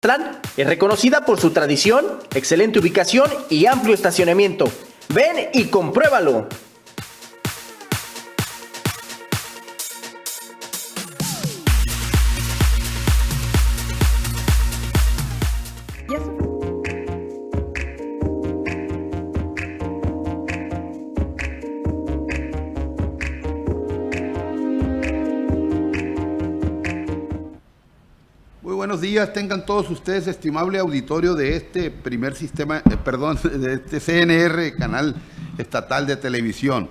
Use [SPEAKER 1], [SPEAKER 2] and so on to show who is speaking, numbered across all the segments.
[SPEAKER 1] Mazatlán es reconocida por su tradición, excelente ubicación y amplio estacionamiento. Ven y compruébalo.
[SPEAKER 2] Buenos días, tengan todos ustedes, estimable auditorio de este primer sistema, de este CNR, Canal Estatal de Televisión.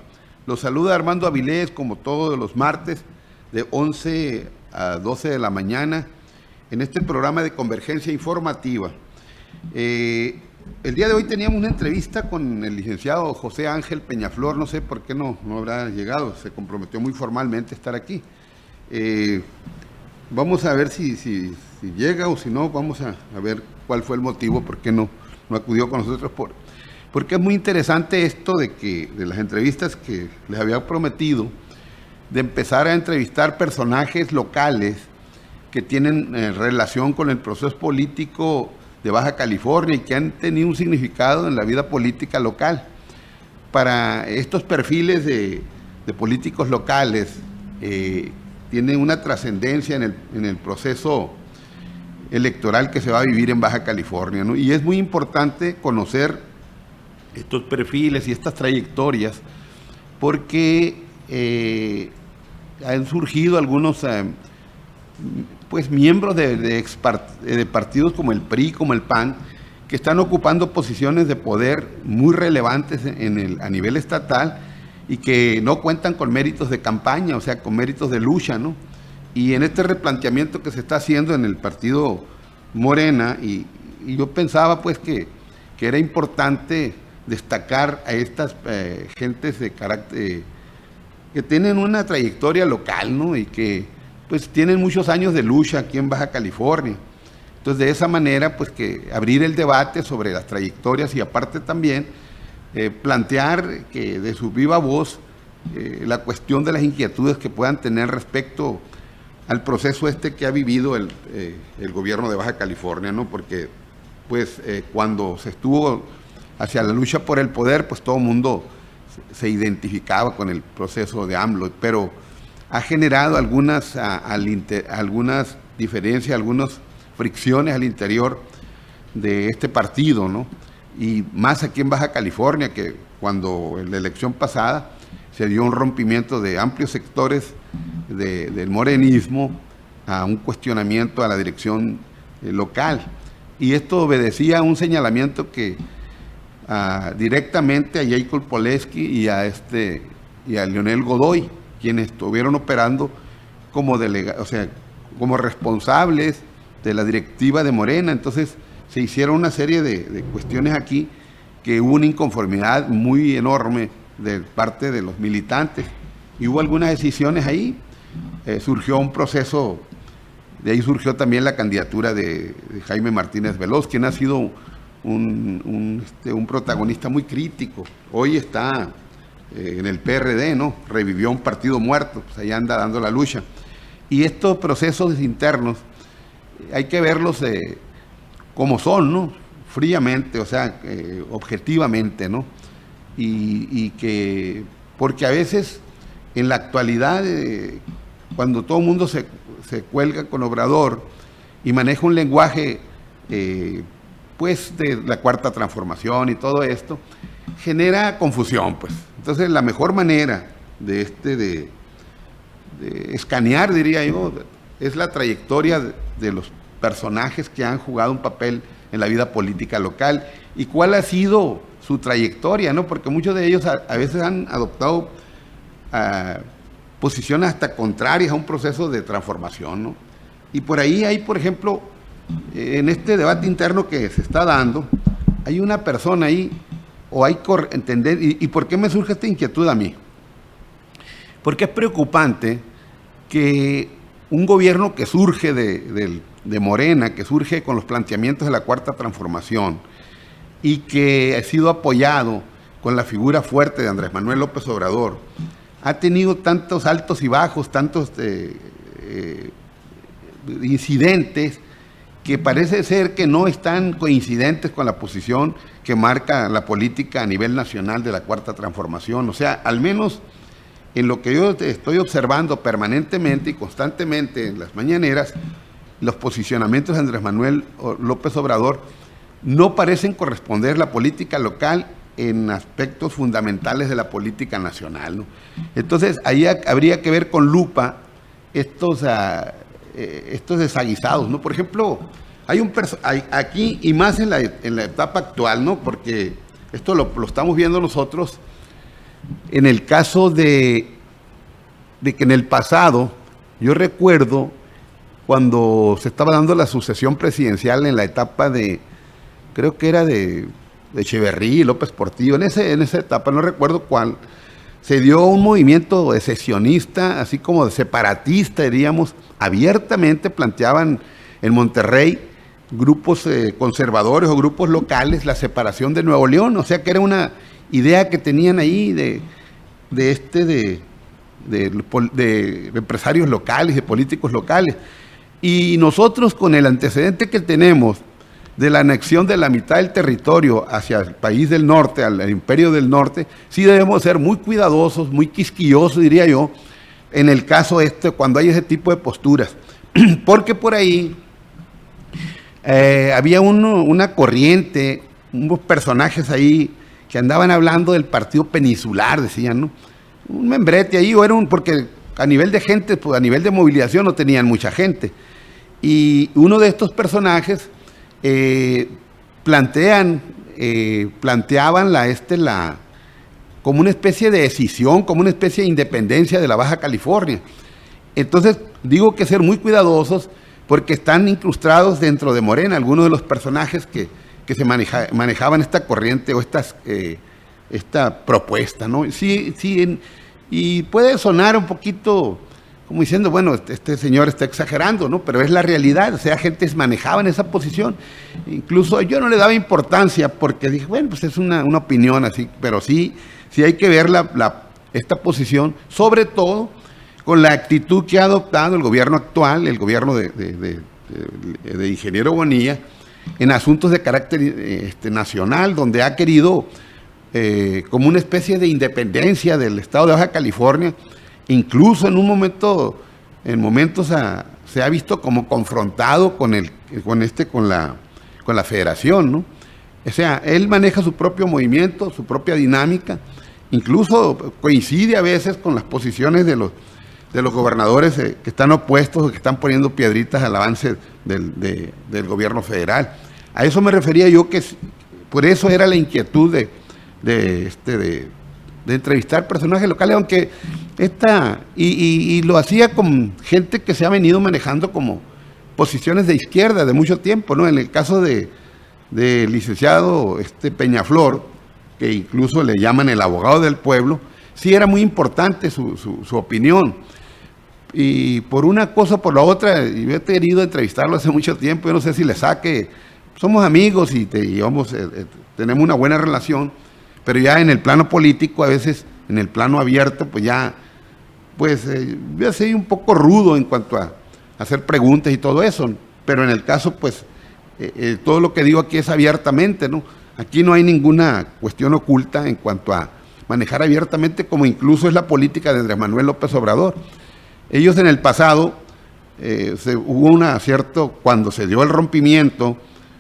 [SPEAKER 2] Los saluda Armando Avilés, como todos los martes, de 11 a 12 de la mañana, en este programa de Convergencia Informativa. El día de hoy teníamos una entrevista con el licenciado José Ángel Peñaflor, no sé por qué no habrá llegado, se comprometió muy formalmente a estar aquí. Vamos a ver si llega o si no, vamos a ver cuál fue el motivo, por qué no acudió con nosotros. Porque es muy interesante esto de las entrevistas que les había prometido, de empezar a entrevistar personajes locales que tienen relación con el proceso político de Baja California y que han tenido un significado en la vida política local. Para estos perfiles de políticos locales, tiene una trascendencia en el proceso electoral que se va a vivir en Baja California, ¿no? Y es muy importante conocer estos perfiles y estas trayectorias porque han surgido algunos miembros de partidos como el PRI, como el PAN, que están ocupando posiciones de poder muy relevantes a nivel estatal y que no cuentan con méritos de campaña, o sea, con méritos de lucha, ¿no? Y en este replanteamiento que se está haciendo en el partido Morena, y yo pensaba pues que era importante destacar a estas gentes de carácter, que tienen una trayectoria local, ¿no? Y que pues tienen muchos años de lucha aquí en Baja California. Entonces, de esa manera, pues que abrir el debate sobre las trayectorias y aparte también plantear que de su viva voz la cuestión de las inquietudes que puedan tener respecto al proceso que ha vivido el gobierno de Baja California, ¿no? Porque pues cuando se estuvo hacia la lucha por el poder, pues todo el mundo se identificaba con el proceso de AMLO, pero ha generado algunas diferencias, algunas fricciones al interior de este partido, ¿no? Y más aquí en Baja California, que cuando en la elección pasada se dio un rompimiento de amplios sectores del morenismo a un cuestionamiento a la dirección local. Y esto obedecía a un señalamiento que directamente a Jacob Poleski y a Leonel Godoy, quienes estuvieron operando como como responsables de la directiva de Morena. Entonces se hicieron una serie de cuestiones aquí que hubo una inconformidad muy enorme de parte de los militantes y hubo algunas decisiones ahí. Surgió un proceso, de ahí surgió también la candidatura de Jaime Martínez Veloz, quien ha sido un protagonista muy crítico. Hoy está en el PRD, ¿no? Revivió un partido muerto, pues ahí anda dando la lucha. Y estos procesos internos hay que verlos como son, ¿no? Fríamente, o sea, objetivamente, ¿no? Y que, porque a veces en la actualidad, cuando todo el mundo se cuelga con Obrador y maneja un lenguaje pues de la cuarta transformación y todo esto, genera confusión, pues. Entonces la mejor manera de escanear, diría yo, es la trayectoria de los personajes que han jugado un papel en la vida política local y cuál ha sido su trayectoria, ¿no? Porque muchos de ellos a veces han adoptado posiciones hasta contrarias a un proceso de transformación, ¿no? Y por ahí hay, por ejemplo, en este debate interno que se está dando, hay una persona ahí, o hay que entender, y ¿por qué me surge esta inquietud a mí? Porque es preocupante que un gobierno que surge de Morena, que surge con los planteamientos de la cuarta transformación y que ha sido apoyado con la figura fuerte de Andrés Manuel López Obrador, ha tenido tantos altos y bajos, tantos incidentes que parece ser que no están coincidentes con la posición que marca la política a nivel nacional de la Cuarta Transformación. O sea, al menos en lo que yo estoy observando permanentemente y constantemente en las mañaneras, los posicionamientos de Andrés Manuel López Obrador no parecen corresponder la política local en aspectos fundamentales de la política nacional, ¿no? Entonces, ahí habría que ver con lupa estos desaguisados, ¿no? Por ejemplo, hay aquí, y más en la etapa actual, ¿no? Porque esto lo estamos viendo nosotros en el caso de que en el pasado, yo recuerdo cuando se estaba dando la sucesión presidencial en la etapa de, creo que era de Echeverría y López Portillo, en esa etapa, no recuerdo cuál, se dio un movimiento secesionista, así como de separatista, diríamos, abiertamente planteaban en Monterrey grupos conservadores o grupos locales la separación de Nuevo León, o sea que era una idea que tenían ahí de empresarios locales, de políticos locales. Y nosotros, con el antecedente que tenemos de la anexión de la mitad del territorio hacia el país del norte, al imperio del norte, sí debemos ser muy cuidadosos, muy quisquillosos, diría yo, en el caso cuando hay ese tipo de posturas. Porque por ahí había una corriente, unos personajes ahí que andaban hablando del partido peninsular, decían, ¿no? Un membrete ahí, porque a nivel de gente, pues a nivel de movilización no tenían mucha gente. Y uno de estos personajes planteaban como una especie de escisión, como una especie de independencia de la Baja California. Entonces, digo que ser muy cuidadosos porque están incrustados dentro de Morena algunos de los personajes que se manejaban esta corriente o esta propuesta, ¿no? Sí, y puede sonar un poquito como diciendo, bueno, este señor está exagerando, ¿no? Pero es la realidad, o sea, gentes manejaban esa posición. Incluso yo no le daba importancia porque dije, bueno, pues es una opinión así, pero sí hay que ver esta posición, sobre todo con la actitud que ha adoptado el gobierno actual, el gobierno de Ingeniero Bonilla, en asuntos de carácter nacional, donde ha querido como una especie de independencia del estado de Baja California. Incluso en momentos se ha visto como confrontado con la federación, ¿no? O sea, él maneja su propio movimiento, su propia dinámica, incluso coincide a veces con las posiciones de los gobernadores que están opuestos o que están poniendo piedritas al avance del gobierno federal. A eso me refería yo, que por eso era la inquietud de entrevistar personajes locales, aunque y lo hacía con gente que se ha venido manejando como posiciones de izquierda de mucho tiempo, ¿no? En el caso del licenciado Peñaflor, que incluso le llaman el abogado del pueblo, sí era muy importante su opinión. Y por una cosa o por la otra, yo he querido entrevistarlo hace mucho tiempo, yo no sé si le saque, somos amigos y tenemos una buena relación, pero ya en el plano político, a veces en el plano abierto, pues ya, yo soy un poco rudo en cuanto a hacer preguntas y todo eso, pero en el caso, pues, todo lo que digo aquí es abiertamente, ¿no? Aquí no hay ninguna cuestión oculta en cuanto a manejar abiertamente, como incluso es la política de Andrés Manuel López Obrador. Ellos en el pasado, hubo cuando se dio el rompimiento,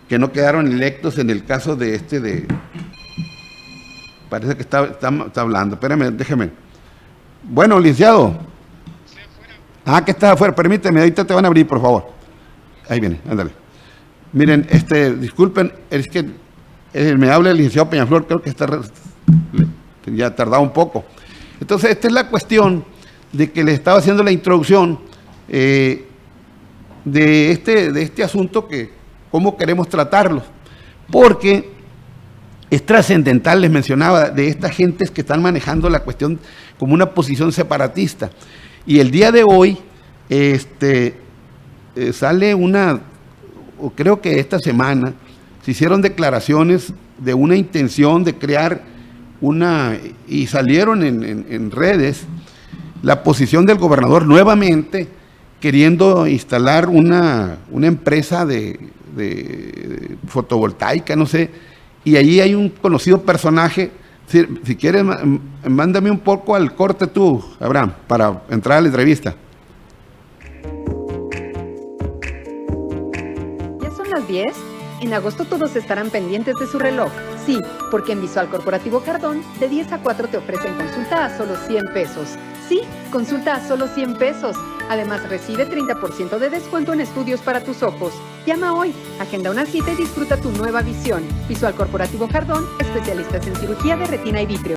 [SPEAKER 2] que no quedaron electos en el caso parece que está hablando, espérame, déjeme. Bueno, licenciado. Que está afuera, permíteme, ahorita te van a abrir, por favor. Ahí viene, ándale. Miren, disculpen, es que me habla el licenciado Peñaflor, creo que ya tardado un poco. Entonces, esta es la cuestión de que le estaba haciendo la introducción de este asunto, que cómo queremos tratarlo, porque es trascendental, les mencionaba, de estas gentes que están manejando la cuestión como una posición separatista. Y el día de hoy sale o creo que esta semana, se hicieron declaraciones de una intención de crear y salieron en redes la posición del gobernador nuevamente queriendo instalar una empresa de fotovoltaica, no sé, y allí hay un conocido personaje. Si quieres, mándame un poco al corte tú, Abraham, para entrar a la entrevista.
[SPEAKER 3] ¿Ya son las 10? En agosto todos estarán pendientes de su reloj. Sí, porque en Visual Corporativo Jardón, de 10 a 4 te ofrecen consulta a solo 100 pesos. Sí, consulta a solo 100 pesos. Además, recibe 30% de descuento en estudios para tus ojos. Llama hoy, agenda una cita y disfruta tu nueva visión. Visual Corporativo Jardón, especialistas en cirugía de retina y vítreo.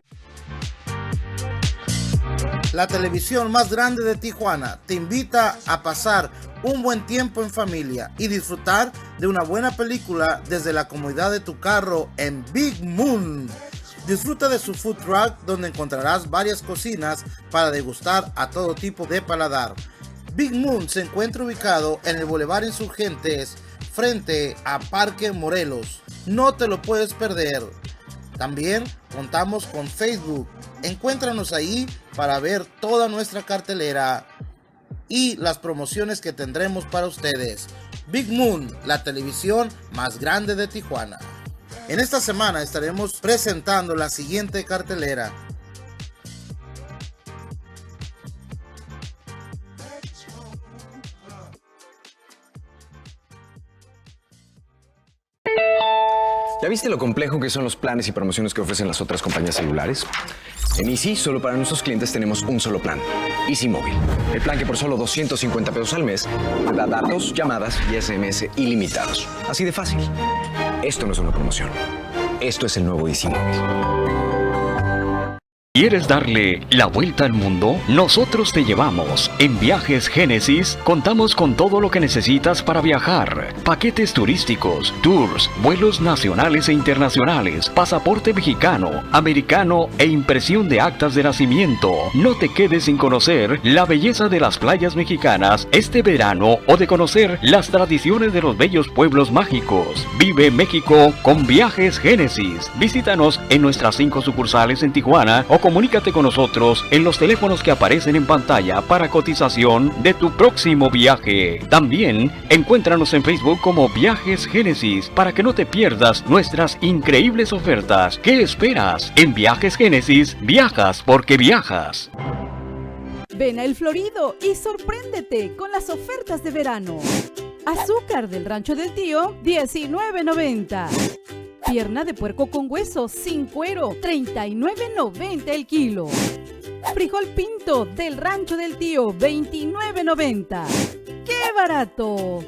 [SPEAKER 4] La televisión más grande de Tijuana te invita a pasar un buen tiempo en familia y disfrutar de una buena película desde la comodidad de tu carro en Big Moon. Disfruta de su food truck, donde encontrarás varias cocinas para degustar a todo tipo de paladar. Big Moon se encuentra ubicado en el Boulevard Insurgentes, frente a Parque Morelos. No te lo puedes perder. También contamos con Facebook. Encuéntranos ahí para ver toda nuestra cartelera y las promociones que tendremos para ustedes. Big Moon, la televisión más grande de Tijuana. En esta semana estaremos presentando la siguiente cartelera.
[SPEAKER 5] ¿Ya viste lo complejo que son los planes y promociones que ofrecen las otras compañías celulares? En Easy, solo para nuestros clientes tenemos un solo plan, Easy Móvil. El plan que por solo 250 pesos al mes te da datos, llamadas y SMS ilimitados. Así de fácil. Esto no es una promoción. Esto es el nuevo Easy Móvil.
[SPEAKER 6] ¿Quieres darle la vuelta al mundo? Nosotros te llevamos. En Viajes Génesis contamos con todo lo que necesitas para viajar. Paquetes turísticos, tours, vuelos nacionales e internacionales, pasaporte mexicano, americano e impresión de actas de nacimiento. No te quedes sin conocer la belleza de las playas mexicanas este verano o de conocer las tradiciones de los bellos pueblos mágicos. Vive México con Viajes Génesis. Visítanos en nuestras 5 sucursales en Tijuana o comunícate con nosotros en los teléfonos que aparecen en pantalla para cotización de tu próximo viaje. También encuéntranos en Facebook como Viajes Génesis para que no te pierdas nuestras increíbles ofertas. ¿Qué esperas? En Viajes Génesis, viajas porque viajas.
[SPEAKER 7] Ven a El Florido y sorpréndete con las ofertas de verano. Azúcar del Rancho del Tío, $19.90. Pierna de puerco con hueso, sin cuero, $39.90 el kilo. Frijol pinto del Rancho del Tío, $29.90. ¡Qué barato!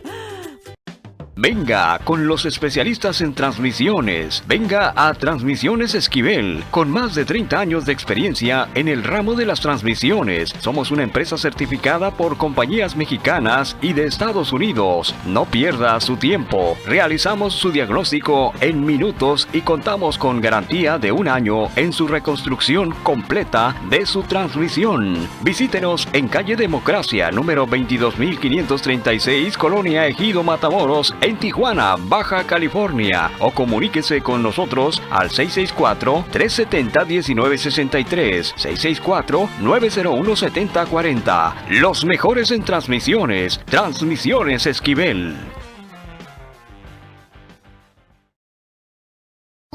[SPEAKER 6] Venga con los especialistas en transmisiones. Venga a Transmisiones Esquivel, con más de 30 años de experiencia en el ramo de las transmisiones. Somos una empresa certificada por compañías mexicanas y de Estados Unidos. No pierda su tiempo. Realizamos su diagnóstico en minutos y contamos con garantía de 1 año en su reconstrucción completa de su transmisión. Visítenos en calle Democracia, número 22.536, Colonia Ejido Matamoros, en Tijuana, Baja California, o comuníquese con nosotros al 664-370-1963, 664-901-7040. Los mejores en transmisiones, Transmisiones Esquivel.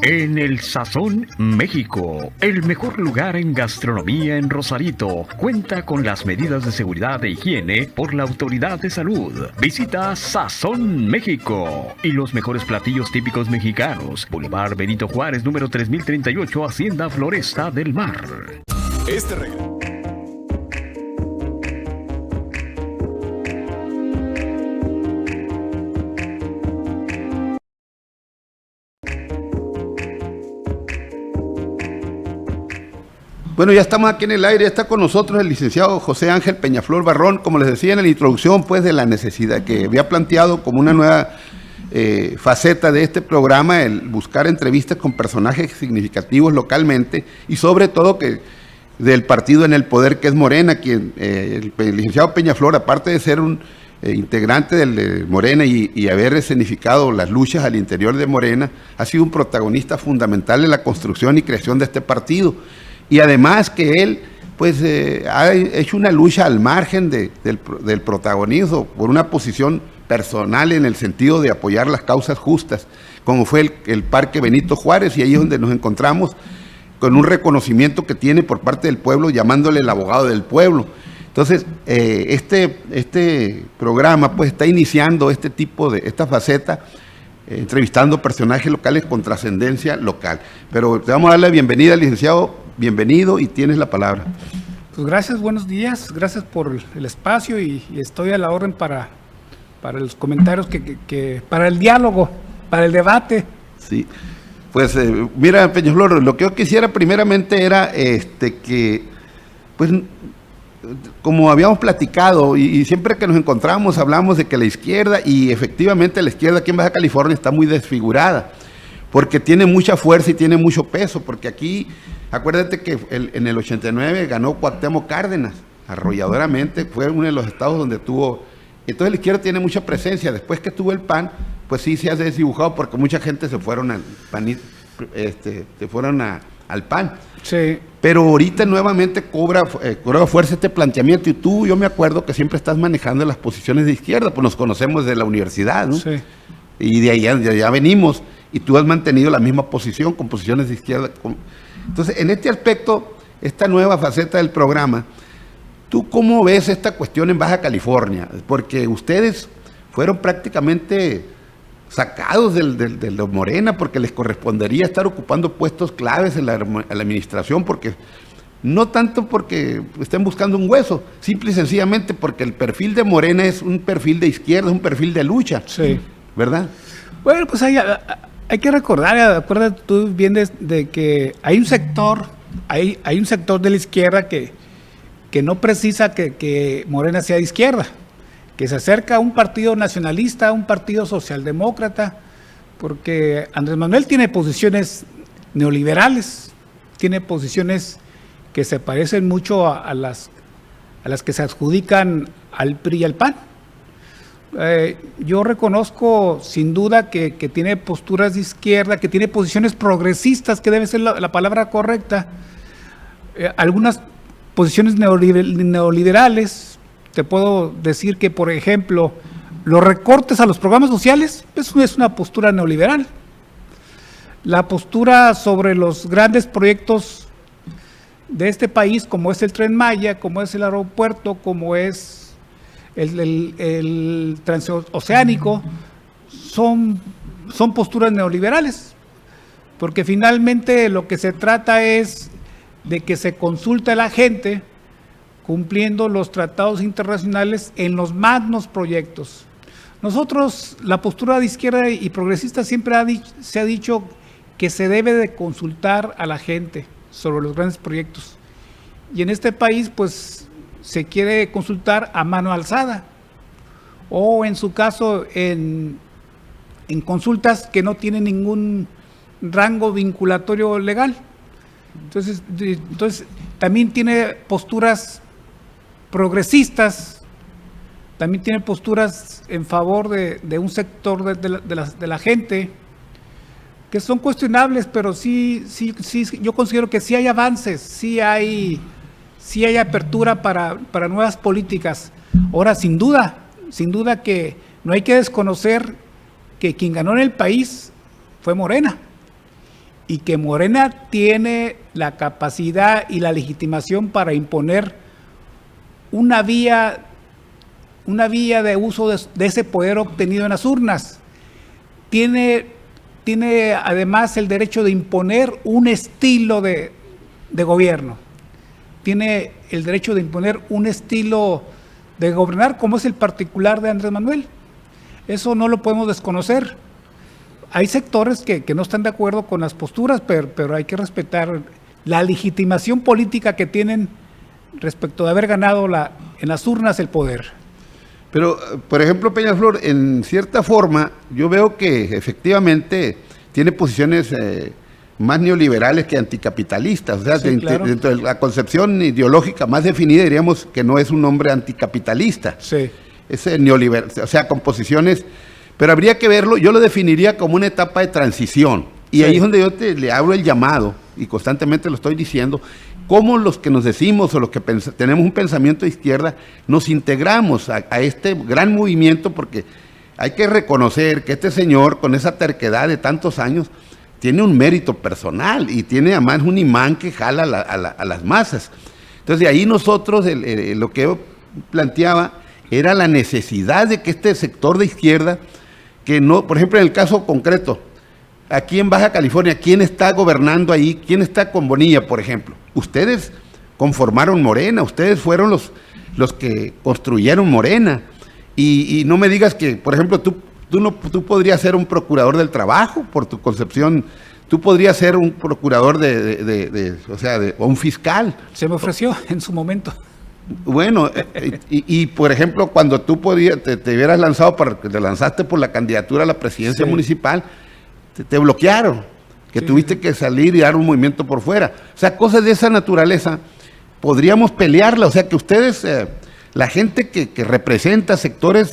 [SPEAKER 6] En el Sazón México, el mejor lugar en gastronomía en Rosarito, cuenta con las medidas de seguridad e higiene por la Autoridad de Salud. Visita Sazón México y los mejores platillos típicos mexicanos. Boulevard Benito Juárez, número 3038, Hacienda Floresta del Mar.
[SPEAKER 2] Bueno, ya estamos aquí en el aire, está con nosotros el licenciado José Ángel Peñaflor Barrón, como les decía en la introducción, pues de la necesidad que había planteado como una nueva faceta de este programa, el buscar entrevistas con personajes significativos localmente y sobre todo que del partido en el poder que es Morena, quien el licenciado Peñaflor, aparte de ser un integrante de Morena y haber escenificado las luchas al interior de Morena, ha sido un protagonista fundamental en la construcción y creación de este partido. Y además que él pues ha hecho una lucha al margen del protagonismo por una posición personal en el sentido de apoyar las causas justas, como fue el Parque Benito Juárez, y ahí es donde nos encontramos con un reconocimiento que tiene por parte del pueblo, llamándole el abogado del pueblo. Entonces, este programa pues está iniciando esta faceta, entrevistando personajes locales con trascendencia local. Pero te vamos a dar la bienvenida, licenciado. Bienvenido y tienes la palabra.
[SPEAKER 8] Pues gracias, buenos días, gracias por el espacio y estoy a la orden para los comentarios, para el diálogo, para el debate.
[SPEAKER 2] Sí, pues mira, Peñaflor, lo que yo quisiera primeramente era que, pues, como habíamos platicado y siempre que nos encontramos hablamos de que la izquierda, y efectivamente la izquierda aquí en Baja California está muy desfigurada, porque tiene mucha fuerza y tiene mucho peso, porque aquí, acuérdate que en el 89 ganó Cuauhtémoc Cárdenas, arrolladoramente, fue uno de los estados donde tuvo, entonces la izquierda tiene mucha presencia. Después que tuvo el PAN, pues sí se ha desdibujado porque mucha gente se fueron al PAN, al PAN.
[SPEAKER 8] Sí.
[SPEAKER 2] Pero ahorita nuevamente cobra fuerza este planteamiento, y yo me acuerdo que siempre estás manejando las posiciones de izquierda, pues nos conocemos de la universidad, ¿no?
[SPEAKER 8] Sí.
[SPEAKER 2] Y de allá venimos, y tú has mantenido la misma posición con posiciones de izquierda. Entonces, en este aspecto, esta nueva faceta del programa, ¿tú cómo ves esta cuestión en Baja California? Porque ustedes fueron prácticamente sacados de Morena, porque les correspondería estar ocupando puestos claves en la administración, porque no tanto porque estén buscando un hueso, simple y sencillamente porque el perfil de Morena es un perfil de izquierda, es un perfil de lucha,
[SPEAKER 8] sí,
[SPEAKER 2] ¿verdad?
[SPEAKER 8] Bueno, pues hay que recordar, acuérdate tú bien de que hay un sector de la izquierda que no precisa que Morena sea de izquierda, que se acerca a un partido nacionalista, a un partido socialdemócrata, porque Andrés Manuel tiene posiciones neoliberales, tiene posiciones que se parecen mucho a las que se adjudican al PRI y al PAN. Yo reconozco sin duda que tiene posturas de izquierda, que tiene posiciones progresistas, que debe ser la palabra correcta, algunas posiciones neoliberales. Te puedo decir que, por ejemplo, los recortes a los programas sociales, eso es una postura neoliberal. La postura sobre los grandes proyectos de este país, como es el Tren Maya, como es el aeropuerto, como es el transoceánico, son posturas neoliberales, porque finalmente lo que se trata es de que se consulte a la gente cumpliendo los tratados internacionales en los magnos proyectos. Nosotros, la postura de izquierda y progresista siempre se ha dicho que se debe de consultar a la gente sobre los grandes proyectos. Y en este país, pues, se quiere consultar a mano alzada, o en su caso, en consultas que no tienen ningún rango vinculatorio legal. Entonces también tiene posturas progresistas, también tiene posturas en favor de un sector de la gente que son cuestionables, pero sí, yo considero que sí hay avances, sí hay apertura para nuevas políticas. Ahora, sin duda que no hay que desconocer que quien ganó en el país fue Morena, y que Morena tiene la capacidad y la legitimación para imponer una vía de uso de ese poder obtenido en las urnas. Tiene además el derecho de imponer un estilo de gobierno. Tiene el derecho de imponer un estilo de gobernar como es el particular de Andrés Manuel. Eso no lo podemos desconocer. Hay sectores que no están de acuerdo con las posturas, pero hay que respetar la legitimación política que tienen respecto de haber ganado en las urnas el poder.
[SPEAKER 2] Pero, por ejemplo, Peñaflor, en cierta forma, yo veo que efectivamente tiene posiciones más neoliberales que anticapitalistas. O sea,
[SPEAKER 8] sí, claro.
[SPEAKER 2] Dentro de la concepción ideológica más definida, diríamos que no es un hombre anticapitalista.
[SPEAKER 8] Sí.
[SPEAKER 2] Es neoliberal, o sea, con posiciones, pero habría que verlo, yo lo definiría como una etapa de transición. Y sí, ahí es donde yo le abro el llamado, y constantemente lo estoy diciendo, cómo los que nos decimos o los que tenemos un pensamiento de izquierda nos integramos a este gran movimiento, porque hay que reconocer que este señor, con esa terquedad de tantos años, tiene un mérito personal y tiene además un imán que jala a las masas. Entonces, de ahí nosotros lo que yo planteaba era la necesidad de que este sector de izquierda, que no, por ejemplo, en el caso concreto, aquí en Baja California, ¿quién está gobernando ahí? ¿Quién está con Bonilla, por ejemplo? Ustedes conformaron Morena, ustedes fueron los que construyeron Morena. Y no me digas que, por ejemplo, tú podrías ser un procurador del trabajo, por tu concepción, tú podrías ser un procurador o un fiscal.
[SPEAKER 8] Se me ofreció en su momento.
[SPEAKER 2] Bueno, y por ejemplo, cuando tú te hubieras lanzado, te lanzaste por la candidatura a la presidencia municipal, te bloquearon, que tuviste que salir y dar un movimiento por fuera. O sea, cosas de esa naturaleza podríamos pelearla. O sea, que ustedes, la gente que representa sectores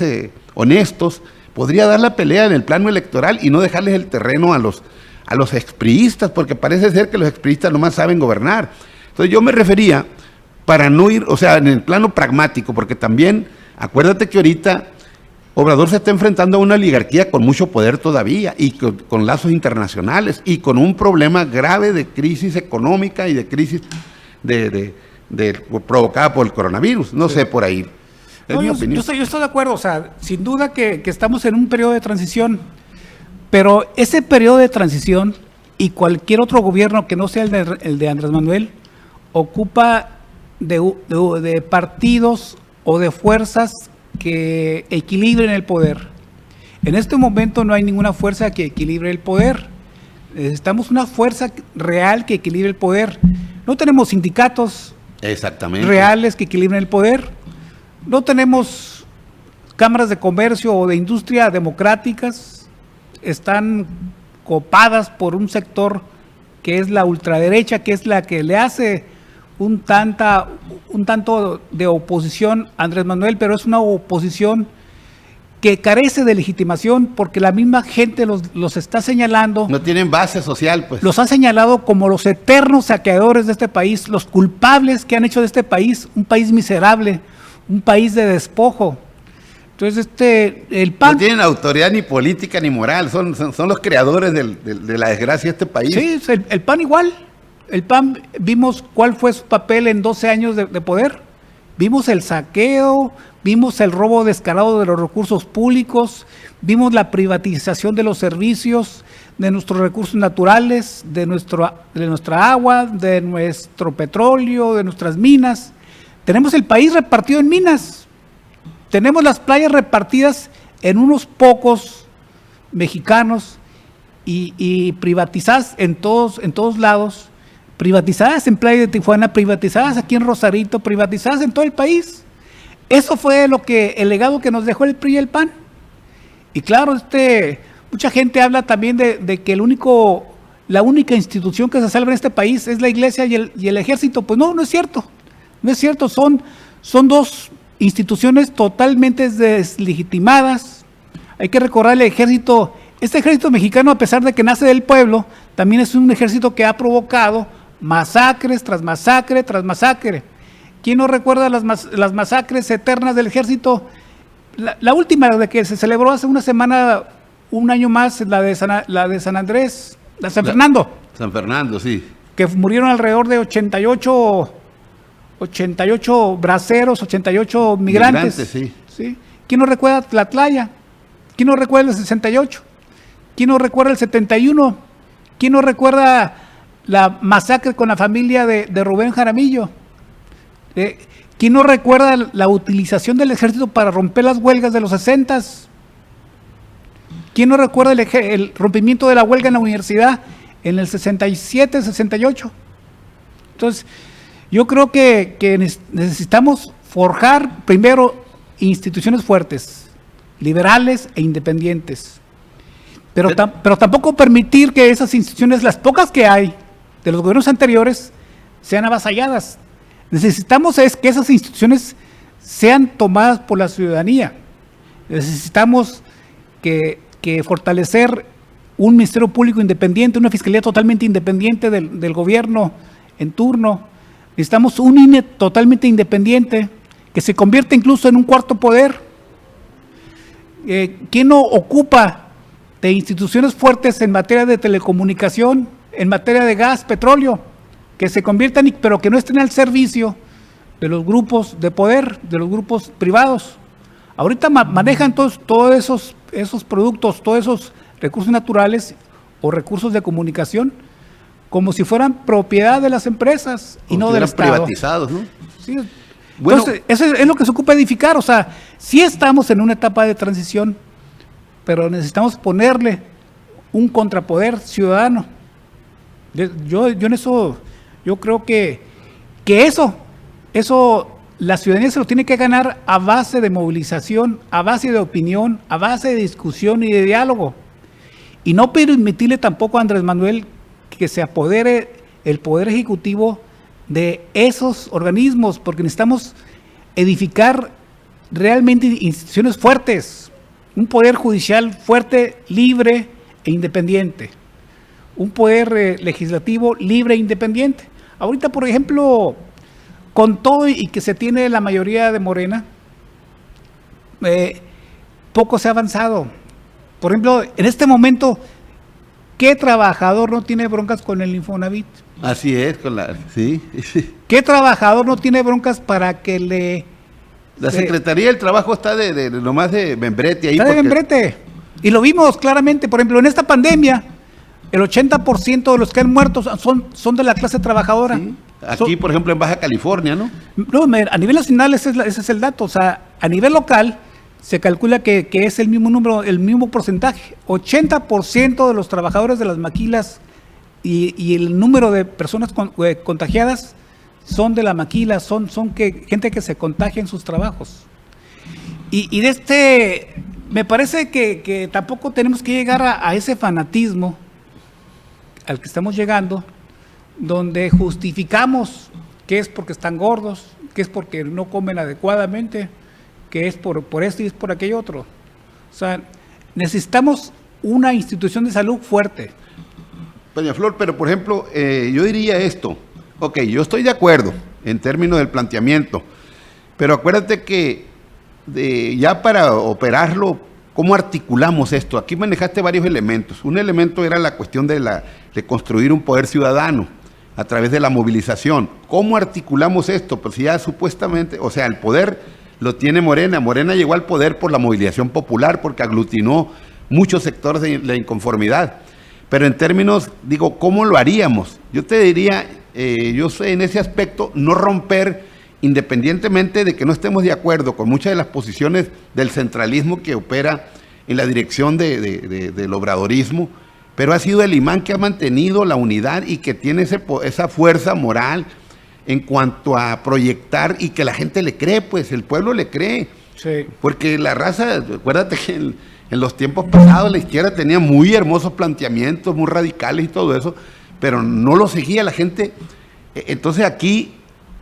[SPEAKER 2] honestos, podría dar la pelea en el plano electoral y no dejarles el terreno a los expriistas, porque parece ser que los expriistas nomás saben gobernar. Entonces yo me refería, para no ir, o sea, en el plano pragmático, porque también, acuérdate que ahorita Obrador se está enfrentando a una oligarquía con mucho poder todavía y con lazos internacionales y con un problema grave de crisis económica y de crisis provocada por el coronavirus. No sé, por ahí.
[SPEAKER 8] No, yo estoy de acuerdo, o sea, sin duda que estamos en un periodo de transición, pero ese periodo de transición y cualquier otro gobierno que no sea el de Andrés Manuel ocupa de partidos o de fuerzas que equilibren el poder. En este momento no hay ninguna fuerza que equilibre el poder. Necesitamos una fuerza real que equilibre el poder. No tenemos sindicatos reales que equilibren el poder. No tenemos cámaras de comercio o de industria democráticas. Están copadas por un sector que es la ultraderecha, que es la que le hace un tanto de oposición a Andrés Manuel, pero es una oposición que carece de legitimación porque la misma gente los está señalando.
[SPEAKER 2] No tienen base social, pues.
[SPEAKER 8] Los ha señalado como los eternos saqueadores de este país, los culpables que han hecho de este país un país miserable, un país de despojo. Entonces, el PAN...
[SPEAKER 2] No tienen autoridad ni política ni moral, son los creadores de la desgracia de este país.
[SPEAKER 8] Sí, el PAN igual. El PAN, vimos cuál fue su papel en 12 años de poder. Vimos el saqueo, vimos el robo descarado de los recursos públicos, vimos la privatización de los servicios, de nuestros recursos naturales, de nuestra agua, de nuestro petróleo, de nuestras minas. Tenemos el país repartido en minas. Tenemos las playas repartidas en unos pocos mexicanos y privatizadas en todos lados. Privatizadas en Playa de Tijuana, privatizadas aquí en Rosarito, privatizadas en todo el país. Eso fue el legado que nos dejó el PRI y el PAN. Y claro, mucha gente habla también de que la única institución que se salva en este país es la iglesia y el ejército. Pues no es cierto. No es cierto, son dos instituciones totalmente deslegitimadas. Hay que recordar el ejército. Este ejército mexicano, a pesar de que nace del pueblo, también es un ejército que ha provocado masacres tras masacre tras masacre. ¿Quién no recuerda las masacres eternas del ejército? La última, de que se celebró hace una semana, un año más, la de San Andrés, la de San Fernando.
[SPEAKER 2] San Fernando, sí.
[SPEAKER 8] Que murieron alrededor de 88 braceros, 88 migrantes. Sí. ¿Quién no recuerda Tlatlaya? ¿Quién no recuerda el 68? ¿Quién no recuerda el 71? ¿Quién no recuerda la masacre con la familia de Rubén Jaramillo? ¿Quién no recuerda la utilización del ejército para romper las huelgas de los 60s? ¿Quién no recuerda el rompimiento de la huelga en la universidad en el 67, 68? Entonces, yo creo que necesitamos forjar primero instituciones fuertes, liberales e independientes. Pero tampoco permitir que esas instituciones, las pocas que hay de los gobiernos anteriores, sean avasalladas. Necesitamos que esas instituciones sean tomadas por la ciudadanía. Necesitamos que fortalecer un Ministerio Público independiente, una Fiscalía totalmente independiente del gobierno en turno. Necesitamos un INE totalmente independiente, que se convierta incluso en un cuarto poder. ¿Quién no ocupa de instituciones fuertes en materia de telecomunicación, en materia de gas, petróleo, que se conviertan, pero que no estén al servicio de los grupos de poder, de los grupos privados? Ahorita manejan todos esos productos, todos esos recursos naturales o recursos de comunicación como si fueran propiedad de las empresas y no del Estado.
[SPEAKER 2] Privatizados, ¿no?
[SPEAKER 8] Sí.
[SPEAKER 2] Bueno,
[SPEAKER 8] Entonces, eso es lo que se ocupa edificar. O sea, sí estamos en una etapa de transición, pero necesitamos ponerle un contrapoder ciudadano. Yo en eso, yo creo que eso la ciudadanía se lo tiene que ganar a base de movilización, a base de opinión, a base de discusión y de diálogo. Y no permitirle tampoco a Andrés Manuel que se apodere el Poder Ejecutivo de esos organismos, porque necesitamos edificar realmente instituciones fuertes, un Poder Judicial fuerte, libre e independiente, un Poder Legislativo libre e independiente. Ahorita, por ejemplo, con todo y que se tiene la mayoría de Morena, poco se ha avanzado. Por ejemplo, en este momento, ¿qué trabajador no tiene broncas con el Infonavit?
[SPEAKER 2] así es, sí.
[SPEAKER 8] ¿Qué trabajador no tiene broncas para que
[SPEAKER 2] La Secretaría del Trabajo está nomás de membrete ahí.
[SPEAKER 8] Está de membrete. Y lo vimos claramente, por ejemplo, en esta pandemia, el 80% de los que han muerto son de la clase trabajadora.
[SPEAKER 2] Sí. Aquí, por ejemplo, en Baja California, ¿no?
[SPEAKER 8] No, a nivel nacional ese es el dato. O sea, a nivel local se calcula que es el mismo número, el mismo porcentaje. 80% de los trabajadores de las maquilas y el número de personas contagiadas son de la maquila, son gente que se contagia en sus trabajos. Y me parece que tampoco tenemos que llegar a ese fanatismo al que estamos llegando, donde justificamos que es porque están gordos, que es porque no comen adecuadamente, que es por esto y es por aquello otro. O sea, necesitamos una institución de salud fuerte.
[SPEAKER 2] Doña Flor, pero por ejemplo, yo diría esto. Ok, yo estoy de acuerdo en términos del planteamiento, pero acuérdate que ya para operarlo, ¿cómo articulamos esto? Aquí manejaste varios elementos. Un elemento era la cuestión de construir un poder ciudadano a través de la movilización. ¿Cómo articulamos esto? Pues ya supuestamente, o sea, el poder lo tiene Morena. Morena llegó al poder por la movilización popular, porque aglutinó muchos sectores de la inconformidad. Pero en términos, digo, ¿cómo lo haríamos? Yo te diría, yo sé en ese aspecto, no romper, independientemente de que no estemos de acuerdo con muchas de las posiciones del centralismo que opera en la dirección del obradorismo, pero ha sido el imán que ha mantenido la unidad y que tiene esa fuerza moral en cuanto a proyectar y que la gente le cree, pues el pueblo le cree.
[SPEAKER 8] Sí.
[SPEAKER 2] Porque la raza, acuérdate que en los tiempos pasados la izquierda tenía muy hermosos planteamientos, muy radicales y todo eso, pero no lo seguía la gente. Entonces aquí,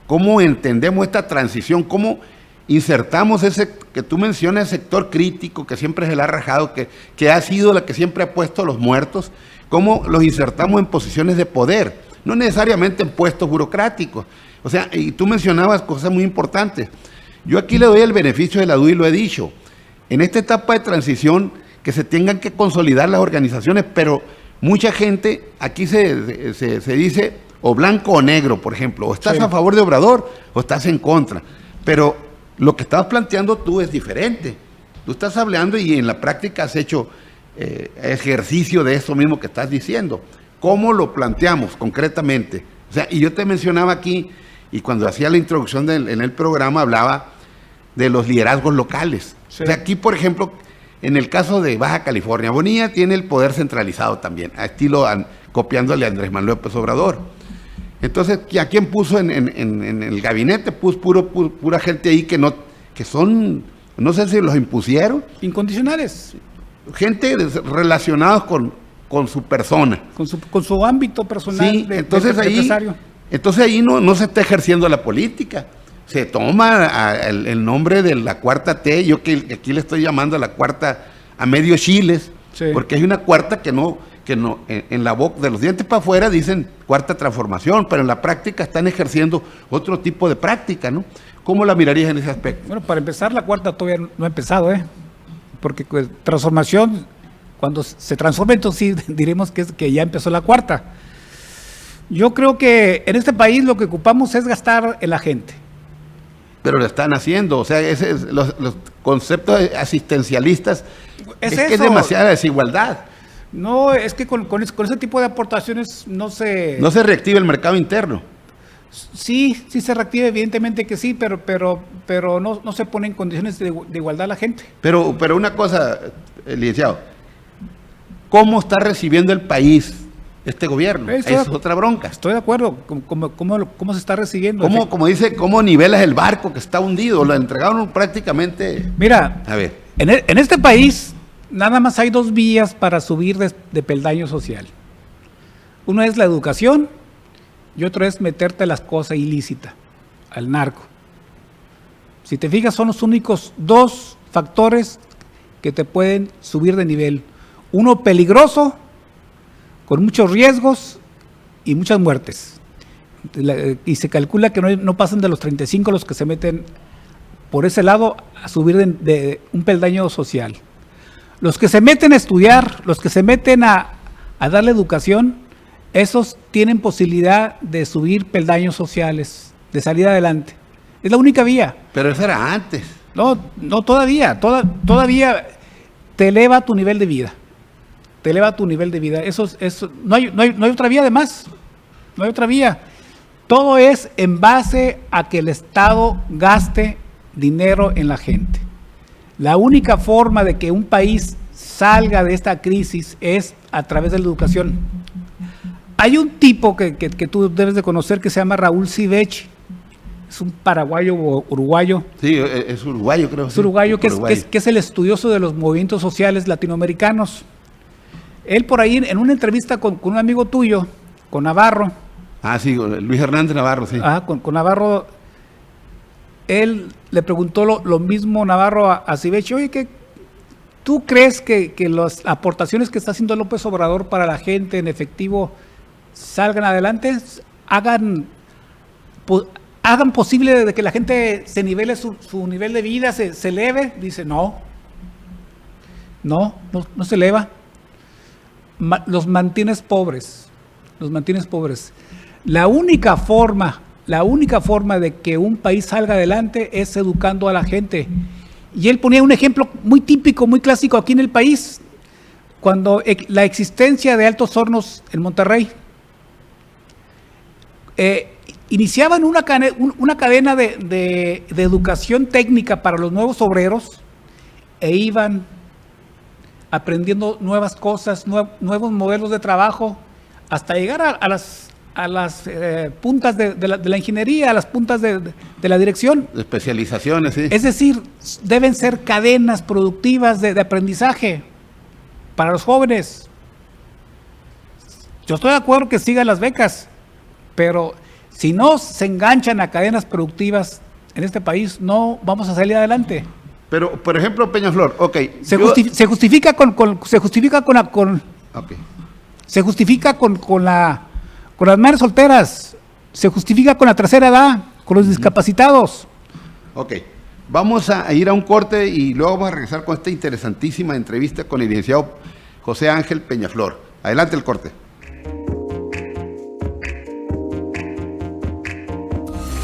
[SPEAKER 2] ¿cómo entendemos esta transición? ¿Cómo insertamos ese que tú mencionas, sector crítico que siempre se le ha rajado, que ha sido la que siempre ha puesto a los muertos? ¿Cómo los insertamos en posiciones de poder? No necesariamente en puestos burocráticos. O sea, y tú mencionabas cosas muy importantes. Yo aquí le doy el beneficio de la duda y lo he dicho. En esta etapa de transición, que se tengan que consolidar las organizaciones, pero mucha gente, aquí se dice o blanco o negro, por ejemplo, o estás a favor de Obrador o estás en contra, pero lo que estabas planteando tú es diferente. Tú estás hablando y en la práctica has hecho ejercicio de eso mismo que estás diciendo. ¿Cómo lo planteamos concretamente? O sea, y yo te mencionaba aquí, y cuando hacía la introducción en el programa, hablaba de los liderazgos locales. Sí. O sea, aquí, por ejemplo, en el caso de Baja California, Bonilla tiene el poder centralizado también, a estilo copiándole a Andrés Manuel López Obrador. Entonces, ¿a quién puso en el gabinete? Puso pura gente ahí que son, no sé si los impusieron.
[SPEAKER 8] Incondicionales.
[SPEAKER 2] Gente relacionados con su persona.
[SPEAKER 8] Con su ámbito personal.
[SPEAKER 2] Sí, entonces ahí no se está ejerciendo la política. Se toma el nombre de la cuarta T, yo que aquí le estoy llamando a la cuarta a medio chiles, sí. Porque hay una cuarta que que no, en la boca, de los dientes para afuera dicen cuarta transformación, pero en la práctica están ejerciendo otro tipo de práctica, ¿no? ¿Cómo la mirarías en ese aspecto?
[SPEAKER 8] Bueno, para empezar, la cuarta todavía no ha empezado, porque pues, transformación, cuando se transforma, entonces sí diremos que ya empezó la cuarta. Yo creo que en este país lo que ocupamos es gastar en la gente.
[SPEAKER 2] Pero lo están haciendo, o sea, los conceptos asistencialistas es que es demasiada desigualdad.
[SPEAKER 8] No, es que con ese tipo de aportaciones no se
[SPEAKER 2] reactiva el mercado interno.
[SPEAKER 8] Sí se reactiva, evidentemente que sí, pero no se pone en condiciones de igualdad a la gente.
[SPEAKER 2] Pero una cosa, licenciado, ¿cómo está recibiendo el país este gobierno? Es otra bronca.
[SPEAKER 8] Estoy de acuerdo. ¿Cómo se está recibiendo?
[SPEAKER 2] ¿Cómo nivelas el barco que está hundido? Lo entregaron prácticamente.
[SPEAKER 8] Mira,
[SPEAKER 2] a ver,
[SPEAKER 8] en este país nada más hay dos vías para subir de peldaño social. Uno es la educación y otro es meterte a las cosas ilícitas, al narco. Si te fijas, son los únicos dos factores que te pueden subir de nivel. Uno peligroso, con muchos riesgos y muchas muertes. Y se calcula que no pasan de los 35 los que se meten por ese lado a subir de un peldaño social. Los que se meten a estudiar, los que se meten a darle educación, esos tienen posibilidad de subir peldaños sociales, de salir adelante. Es la única vía.
[SPEAKER 2] Pero eso era antes.
[SPEAKER 8] No, todavía te eleva tu nivel de vida. Te eleva tu nivel de vida. Eso no hay otra vía además. No hay otra vía. Todo es en base a que el Estado gaste dinero en la gente. La única forma de que un país salga de esta crisis es a través de la educación. Hay un tipo que tú debes de conocer que se llama Raúl Sivechi. Es un paraguayo o uruguayo.
[SPEAKER 2] Sí, es uruguayo, creo.
[SPEAKER 8] Es uruguayo, que es el estudioso de los movimientos sociales latinoamericanos. Él por ahí, en una entrevista con un amigo tuyo, con Navarro.
[SPEAKER 2] Ah, sí, Luis Hernández Navarro, sí.
[SPEAKER 8] Con Navarro, él le preguntó lo mismo Navarro a Sivechi. Oye, ¿tú crees que las aportaciones que está haciendo López Obrador para la gente en efectivo salgan adelante? Hagan posible de que la gente se nivele su nivel de vida, se eleve. Dice, no se eleva. Los mantienes pobres. La única forma de que un país salga adelante es educando a la gente. Y él ponía un ejemplo muy típico, muy clásico aquí en el país, cuando la existencia de Altos Hornos en Monterrey. Iniciaban una cadena de educación técnica para los nuevos obreros e iban aprendiendo nuevas cosas, nuevos modelos de trabajo, hasta llegar a las puntas de la ingeniería, a las puntas de la dirección.
[SPEAKER 2] De especializaciones, sí.
[SPEAKER 8] Es decir, deben ser cadenas productivas de aprendizaje para los jóvenes. Yo estoy de acuerdo que sigan las becas, pero si no se enganchan a cadenas productivas en este país, no vamos a salir adelante.
[SPEAKER 2] Pero, por ejemplo, Peñaflor, ok.
[SPEAKER 8] Se justifica con las madres solteras, se justifica con la tercera edad, con los discapacitados.
[SPEAKER 2] Ok, vamos a ir a un corte y luego vamos a regresar con esta interesantísima entrevista con el licenciado José Ángel Peñaflor. Adelante el corte.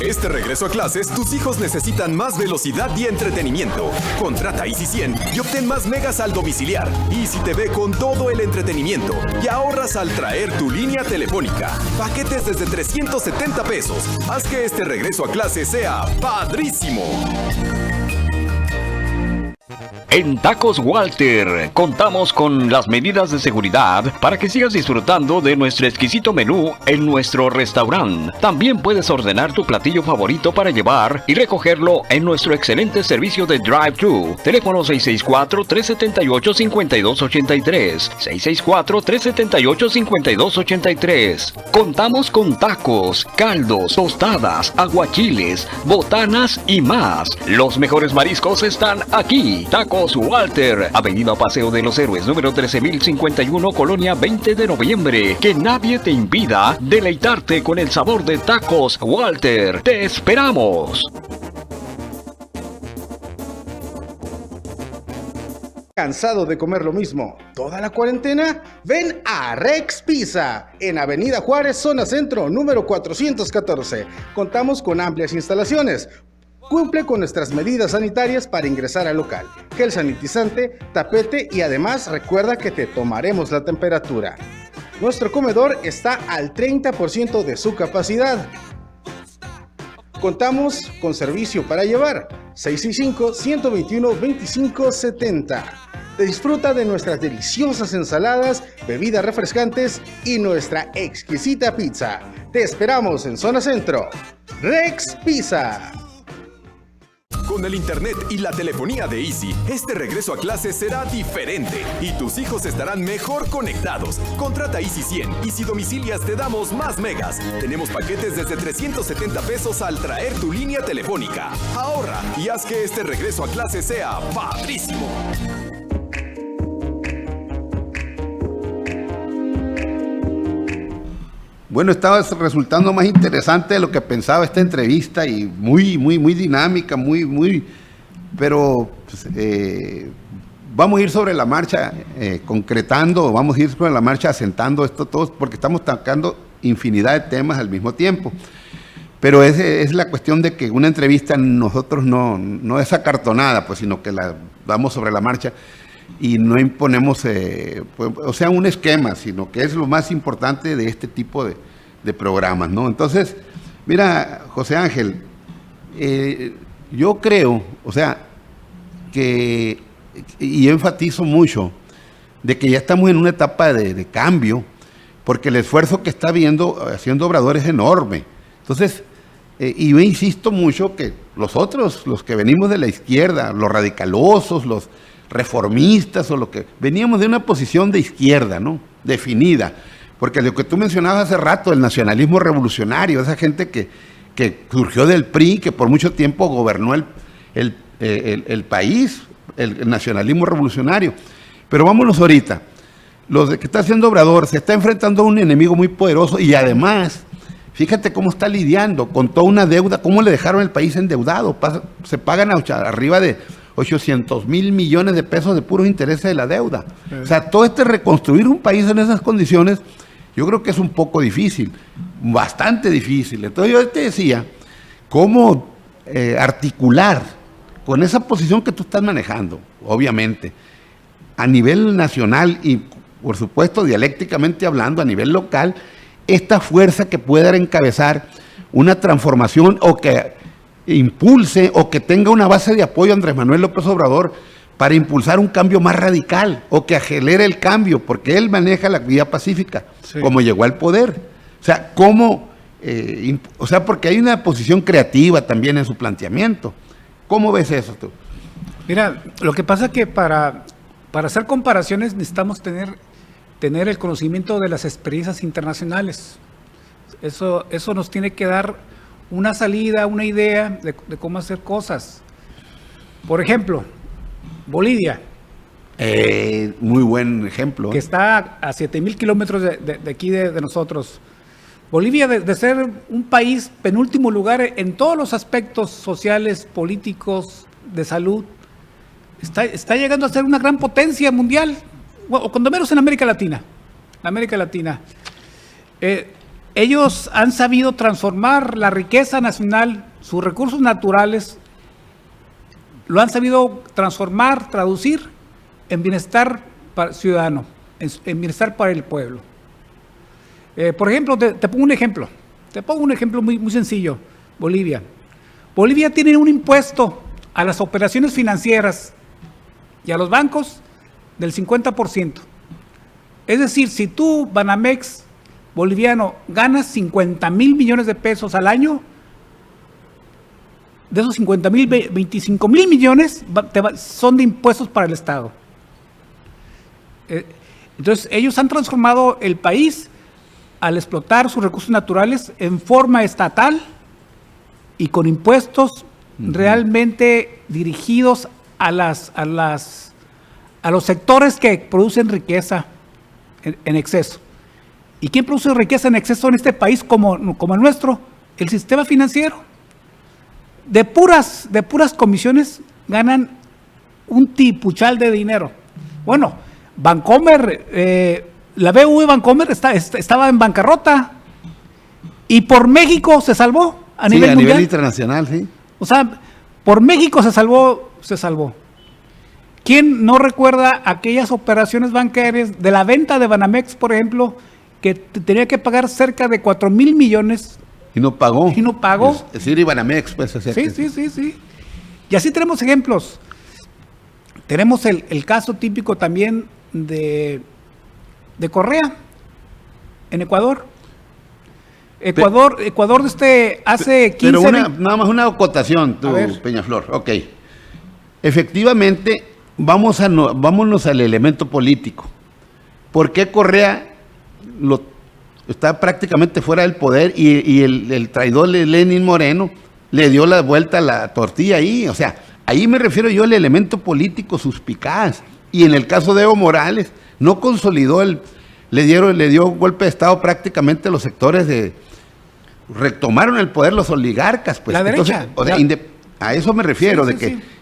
[SPEAKER 9] Este regreso a clases, tus hijos necesitan más velocidad y entretenimiento. Contrata Easy 100 y obtén más megas al domiciliar. Easy TV con todo el entretenimiento y ahorras al traer tu línea telefónica. Paquetes desde 370 pesos. Haz que este regreso a clases sea padrísimo.
[SPEAKER 6] En Tacos Walter contamos con las medidas de seguridad para que sigas disfrutando de nuestro exquisito menú en nuestro restaurante. También puedes ordenar tu platillo favorito para llevar y recogerlo en nuestro excelente servicio de drive-thru. Teléfono 664-378-5283. 664-378-5283. Contamos con tacos, caldos, tostadas, aguachiles, botanas y más. Los mejores mariscos están aquí. Tacos Tacos Walter, Avenida Paseo de los Héroes, número 13051, Colonia 20 de noviembre. Que nadie te impida deleitarte con el sabor de Tacos Walter. ¡Te esperamos!
[SPEAKER 10] ¿Cansado de comer lo mismo toda la cuarentena? Ven a Rex Pizza en Avenida Juárez, zona centro, número 414. Contamos con amplias instalaciones. Cumple con nuestras medidas sanitarias para ingresar al local. Gel sanitizante, tapete y además recuerda que te tomaremos la temperatura. Nuestro comedor está al 30% de su capacidad. Contamos con servicio para llevar. 665-121-2570. Disfruta de nuestras deliciosas ensaladas, bebidas refrescantes y nuestra exquisita pizza. Te esperamos en Zona Centro. Rex Pizza.
[SPEAKER 9] Con el internet y la telefonía de Easy, este regreso a clases será diferente y tus hijos estarán mejor conectados. Contrata Easy 100 y si domicilias te damos más megas. Tenemos paquetes desde 370 pesos al traer tu línea telefónica. Ahorra y haz que este regreso a clases sea padrísimo.
[SPEAKER 2] Bueno, estaba resultando más interesante de lo que pensaba esta entrevista y muy dinámica, pero pues, vamos a ir sobre la marcha concretando, vamos a ir sobre la marcha asentando esto todo, porque estamos tocando infinidad de temas al mismo tiempo. Pero es la cuestión de que una entrevista nosotros no es acartonada, pues, sino que la damos sobre la marcha y no imponemos, un esquema, sino que es lo más importante de este tipo de programas, ¿no? Entonces, mira, José Ángel, yo creo, que, y enfatizo mucho, de que ya estamos en una etapa de cambio, porque el esfuerzo que está haciendo Obrador es enorme. Entonces, y yo insisto mucho que los que venimos de la izquierda, los radicalosos, los reformistas o lo que veníamos de una posición de izquierda, ¿no? Definida, porque lo que tú mencionabas hace rato, el nacionalismo revolucionario, esa gente que surgió del PRI, que por mucho tiempo gobernó el país, el nacionalismo revolucionario. Pero vámonos ahorita, lo que está haciendo Obrador se está enfrentando a un enemigo muy poderoso y además, fíjate cómo está lidiando con toda una deuda, cómo le dejaron el país endeudado, se pagan arriba de 800,000 millones de pesos de puros intereses de la deuda. O sea, todo reconstruir un país en esas condiciones, yo creo que es un poco difícil, bastante difícil. Entonces yo te decía, cómo articular con esa posición que tú estás manejando, obviamente, a nivel nacional y, por supuesto, dialécticamente hablando, a nivel local, esta fuerza que pueda encabezar una transformación o que impulse o que tenga una base de apoyo a Andrés Manuel López Obrador para impulsar un cambio más radical o que acelere el cambio, porque él maneja la vía pacífica, sí, como llegó al poder. O sea, porque hay una posición creativa también en su planteamiento. ¿Cómo ves eso tú?
[SPEAKER 8] Mira, lo que pasa es que para hacer comparaciones necesitamos tener el conocimiento de las experiencias internacionales. Eso nos tiene que dar una salida, una idea de cómo hacer cosas. Por ejemplo, Bolivia.
[SPEAKER 2] Muy buen ejemplo.
[SPEAKER 8] Que está a 7,000 kilómetros de aquí de nosotros. Bolivia, de ser un país penúltimo lugar en todos los aspectos sociales, políticos, de salud, está llegando a ser una gran potencia mundial, o cuando menos en América Latina. Ellos han sabido transformar la riqueza nacional, sus recursos naturales, lo han sabido transformar, traducir en bienestar ciudadano, en bienestar para el pueblo. Por ejemplo, te pongo un ejemplo muy, muy sencillo. Bolivia tiene un impuesto a las operaciones financieras y a los bancos del 50%. Es decir, si tú, Banamex boliviano, ganas 50,000 millones de pesos al año, de esos 50,000, 25,000 millones son de impuestos para el Estado. Entonces, ellos han transformado el país al explotar sus recursos naturales en forma estatal y con impuestos realmente dirigidos a los sectores que producen riqueza en exceso. ¿Y quién produce riqueza en exceso en este país como el nuestro? El sistema financiero. De puras comisiones ganan un tipuchal de dinero. Bueno, Bancomer, la BBV Bancomer estaba en bancarrota y por México se salvó a nivel mundial.
[SPEAKER 2] Nivel internacional, sí.
[SPEAKER 8] O sea, por México se salvó. ¿Quién no recuerda aquellas operaciones bancarias de la venta de Banamex, por ejemplo, que tenía que pagar cerca de 4,000 millones?
[SPEAKER 2] Y no pagó.
[SPEAKER 8] Es
[SPEAKER 2] decir, y Banamex, pues.
[SPEAKER 8] Sí. Y así tenemos ejemplos. Tenemos el caso típico también de Correa, en Ecuador. Ecuador hace 15
[SPEAKER 2] Pero nada más una acotación, Peñaflor. Ok. Efectivamente, vámonos al elemento político. ¿Por qué Correa está prácticamente fuera del poder y el traidor Lenín Moreno le dio la vuelta a la tortilla ahí? O sea, ahí me refiero yo al elemento político suspicaz. Y en el caso de Evo Morales, no consolidó le dio un golpe de Estado prácticamente a los sectores retomaron el poder los oligarcas, pues.
[SPEAKER 8] La derecha.
[SPEAKER 2] Entonces, a eso me refiero,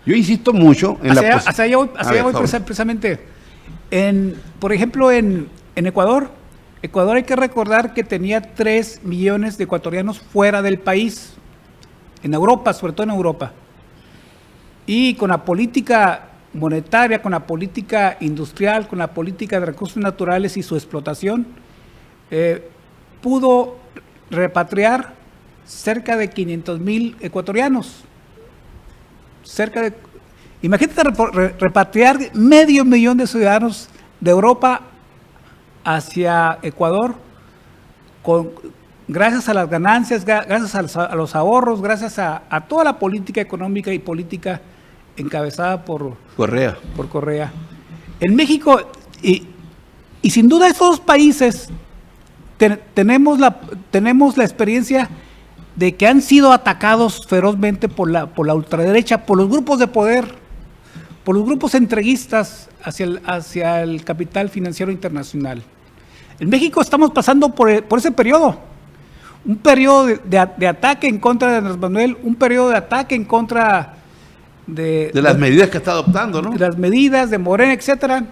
[SPEAKER 2] yo insisto mucho en
[SPEAKER 8] hacia allá voy precisamente. Por ejemplo, en Ecuador hay que recordar que tenía 3 millones de ecuatorianos fuera del país, en Europa, sobre todo en Europa. Y con la política monetaria, con la política industrial, con la política de recursos naturales y su explotación, pudo repatriar cerca de 500,000 ecuatorianos. Imagínate repatriar 500,000 de ciudadanos de Europa hacia Ecuador gracias a las ganancias, gracias a los ahorros, gracias a toda la política económica y política encabezada por Correa. En México, y sin duda estos dos países tenemos la experiencia de que han sido atacados ferozmente por la ultraderecha, por los grupos de poder, por los grupos entreguistas hacia el capital financiero internacional. En México estamos pasando por ese periodo, un periodo de ataque en contra de Andrés Manuel, un periodo de ataque en contra de
[SPEAKER 2] las medidas que está adoptando, ¿no?
[SPEAKER 8] De las medidas de Morena, etcétera.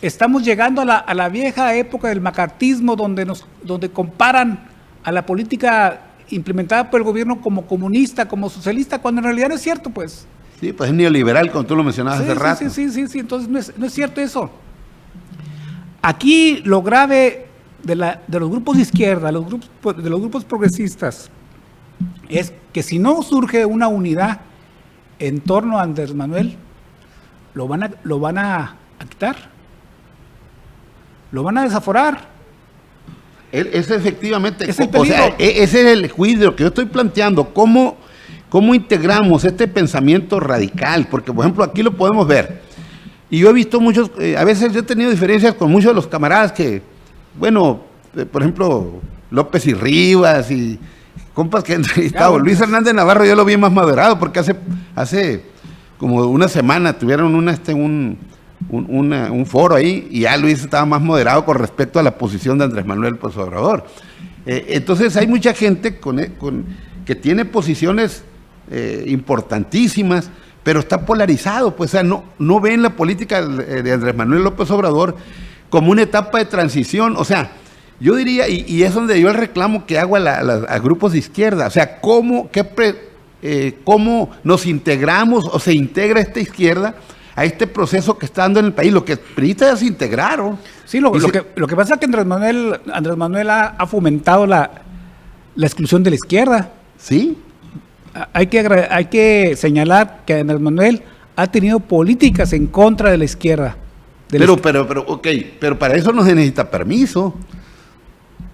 [SPEAKER 8] Estamos llegando a la vieja época del macartismo, donde comparan a la política implementada por el gobierno como comunista, como socialista, cuando en realidad no es cierto, pues.
[SPEAKER 2] Sí, pues es neoliberal, como tú lo mencionabas hace rato.
[SPEAKER 8] Sí, entonces no es cierto eso. Aquí lo grave de los grupos de izquierda, de los grupos progresistas, es que si no surge una unidad en torno a Andrés Manuel, lo van a quitar, lo van a desaforar.
[SPEAKER 2] Ese efectivamente,
[SPEAKER 8] es el peligro.
[SPEAKER 2] O sea, ese es el juicio que yo estoy planteando, cómo integramos este pensamiento radical, porque por ejemplo aquí lo podemos ver, y yo he visto muchos, a veces yo he tenido diferencias con muchos de los camaradas que, bueno, por ejemplo, López y Rivas y compas que he entrevistado. Luis Hernández Navarro yo lo vi más moderado, porque hace como una semana tuvieron un foro ahí, y ya Luis estaba más moderado con respecto a la posición de Andrés Manuel López Obrador. Entonces hay mucha gente que tiene posiciones importantísimas, pero está polarizado, pues, o sea, no ven la política de Andrés Manuel López Obrador como una etapa de transición. O sea, yo diría, y es donde yo el reclamo que hago a grupos de izquierda, o sea, cómo nos integramos o se integra esta izquierda a este proceso que está dando en el país. Lo que priistas ya se integraron.
[SPEAKER 8] Sí, lo que pasa es que Andrés Manuel ha fomentado la exclusión de la izquierda.
[SPEAKER 2] Sí.
[SPEAKER 8] Hay que señalar que Andrés Manuel ha tenido políticas en contra de la izquierda.
[SPEAKER 2] Pero para eso no se necesita permiso.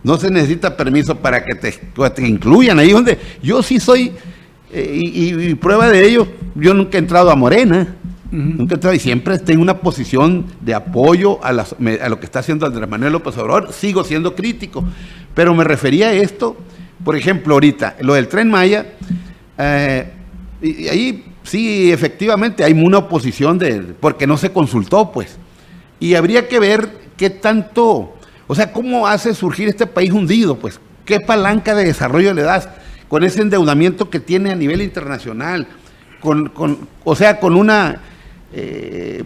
[SPEAKER 2] No se necesita permiso para que te incluyan. Ahí donde yo sí soy, y prueba de ello, yo nunca he entrado a Morena. Nunca he entrado, y siempre tengo una posición de apoyo a lo que está haciendo Andrés Manuel López Obrador. Sigo siendo crítico, pero me refería a esto, por ejemplo, ahorita, lo del Tren Maya, y ahí sí, efectivamente, hay una oposición porque no se consultó, pues. Y habría que ver qué tanto, o sea, cómo hace surgir este país hundido, pues. ¿Qué palanca de desarrollo le das con ese endeudamiento que tiene a nivel internacional? Con una...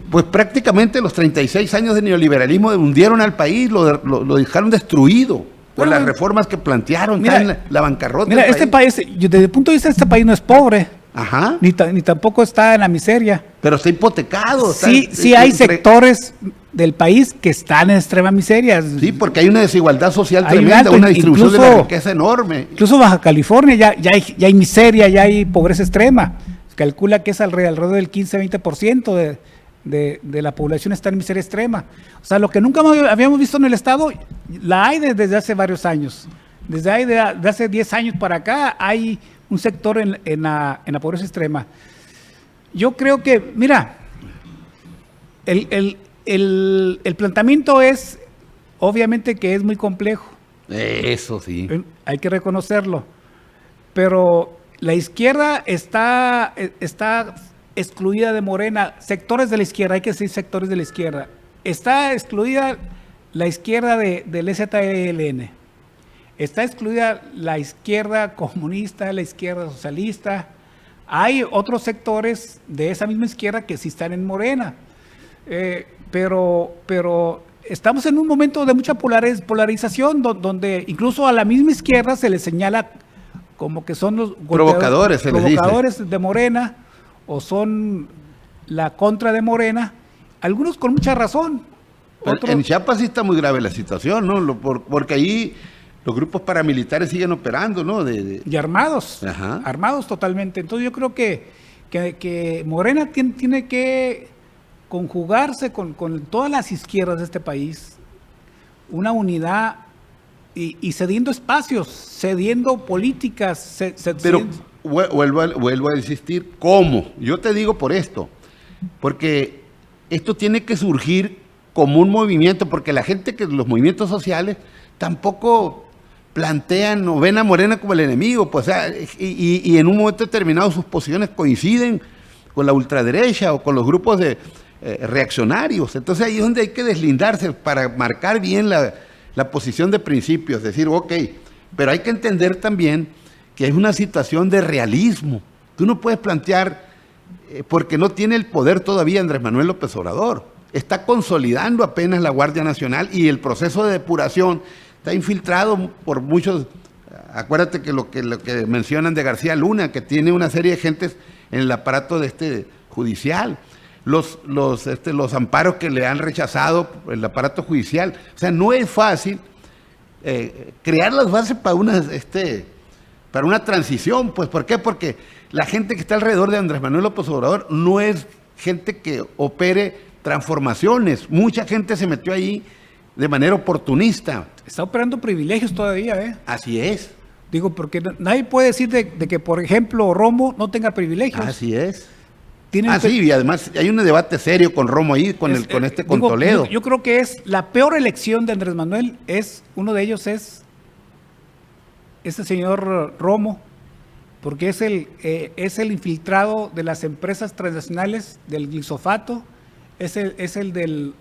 [SPEAKER 2] pues prácticamente los 36 años de neoliberalismo hundieron al país, lo dejaron destruido por las reformas que plantearon, mira, la bancarrota.
[SPEAKER 8] Mira, este país, desde el punto de vista de este país no es pobre.
[SPEAKER 2] Ajá.
[SPEAKER 8] Ni tampoco está en la miseria.
[SPEAKER 2] Pero está hipotecado.
[SPEAKER 8] Sí hay sectores del país que están en extrema miseria.
[SPEAKER 2] Sí, porque hay una desigualdad social tremenda, una distribución de la riqueza enorme.
[SPEAKER 8] Incluso Baja California ya hay miseria, ya hay pobreza extrema. Se calcula que es alrededor del 15-20% de la población está en miseria extrema. O sea, lo que nunca habíamos visto en el Estado, la hay desde hace varios años. Desde hace 10 años para acá hay un sector en la pobreza extrema. Yo creo que, mira, el planteamiento es, obviamente que es muy complejo.
[SPEAKER 2] Eso sí.
[SPEAKER 8] Hay que reconocerlo. Pero la izquierda está excluida de Morena. Sectores de la izquierda, hay que decir sectores de la izquierda. Está excluida la izquierda del EZLN. Está excluida la izquierda comunista, la izquierda socialista. Hay otros sectores de esa misma izquierda que sí están en Morena. Pero estamos en un momento de mucha polarización donde incluso a la misma izquierda se le señala como que son los
[SPEAKER 2] provocadores
[SPEAKER 8] de Morena o son la contra de Morena, algunos con mucha razón.
[SPEAKER 2] En Chiapas sí está muy grave la situación, ¿no? Porque ahí los grupos paramilitares siguen operando, ¿no?
[SPEAKER 8] Y armados,
[SPEAKER 2] Ajá.
[SPEAKER 8] Armados totalmente. Entonces yo creo que Morena tiene que conjugarse con todas las izquierdas de este país, una unidad y cediendo espacios, cediendo políticas.
[SPEAKER 2] Pero vuelvo a insistir, ¿cómo? Yo te digo por esto, porque esto tiene que surgir como un movimiento, porque la gente los movimientos sociales tampoco plantean o ven a Morena como el enemigo, pues, o sea, y en un momento determinado sus posiciones coinciden con la ultraderecha o con los grupos de reaccionarios. Entonces ahí es donde hay que deslindarse para marcar bien la posición de principios, decir, ok, pero hay que entender también que es una situación de realismo. Tú no puedes plantear, porque no tiene el poder todavía Andrés Manuel López Obrador, está consolidando apenas la Guardia Nacional y el proceso de depuración está infiltrado por muchos. Acuérdate que lo que mencionan de García Luna, que tiene una serie de gentes en el aparato judicial, los amparos que le han rechazado el aparato judicial. O sea, no es fácil crear las bases para una transición. Pues, ¿por qué? Porque la gente que está alrededor de Andrés Manuel López Obrador no es gente que opere transformaciones. Mucha gente se metió ahí de manera oportunista.
[SPEAKER 8] Está operando privilegios todavía, ¿eh?
[SPEAKER 2] Así es.
[SPEAKER 8] Digo, porque nadie puede decir de que, por ejemplo, Romo no tenga privilegios.
[SPEAKER 2] Así es. Sí, y además hay un debate serio con Romo ahí, con Toledo.
[SPEAKER 8] Yo creo que es la peor elección de Andrés Manuel, uno de ellos es este señor Romo, porque es el infiltrado de las empresas transnacionales del glifosato, es el de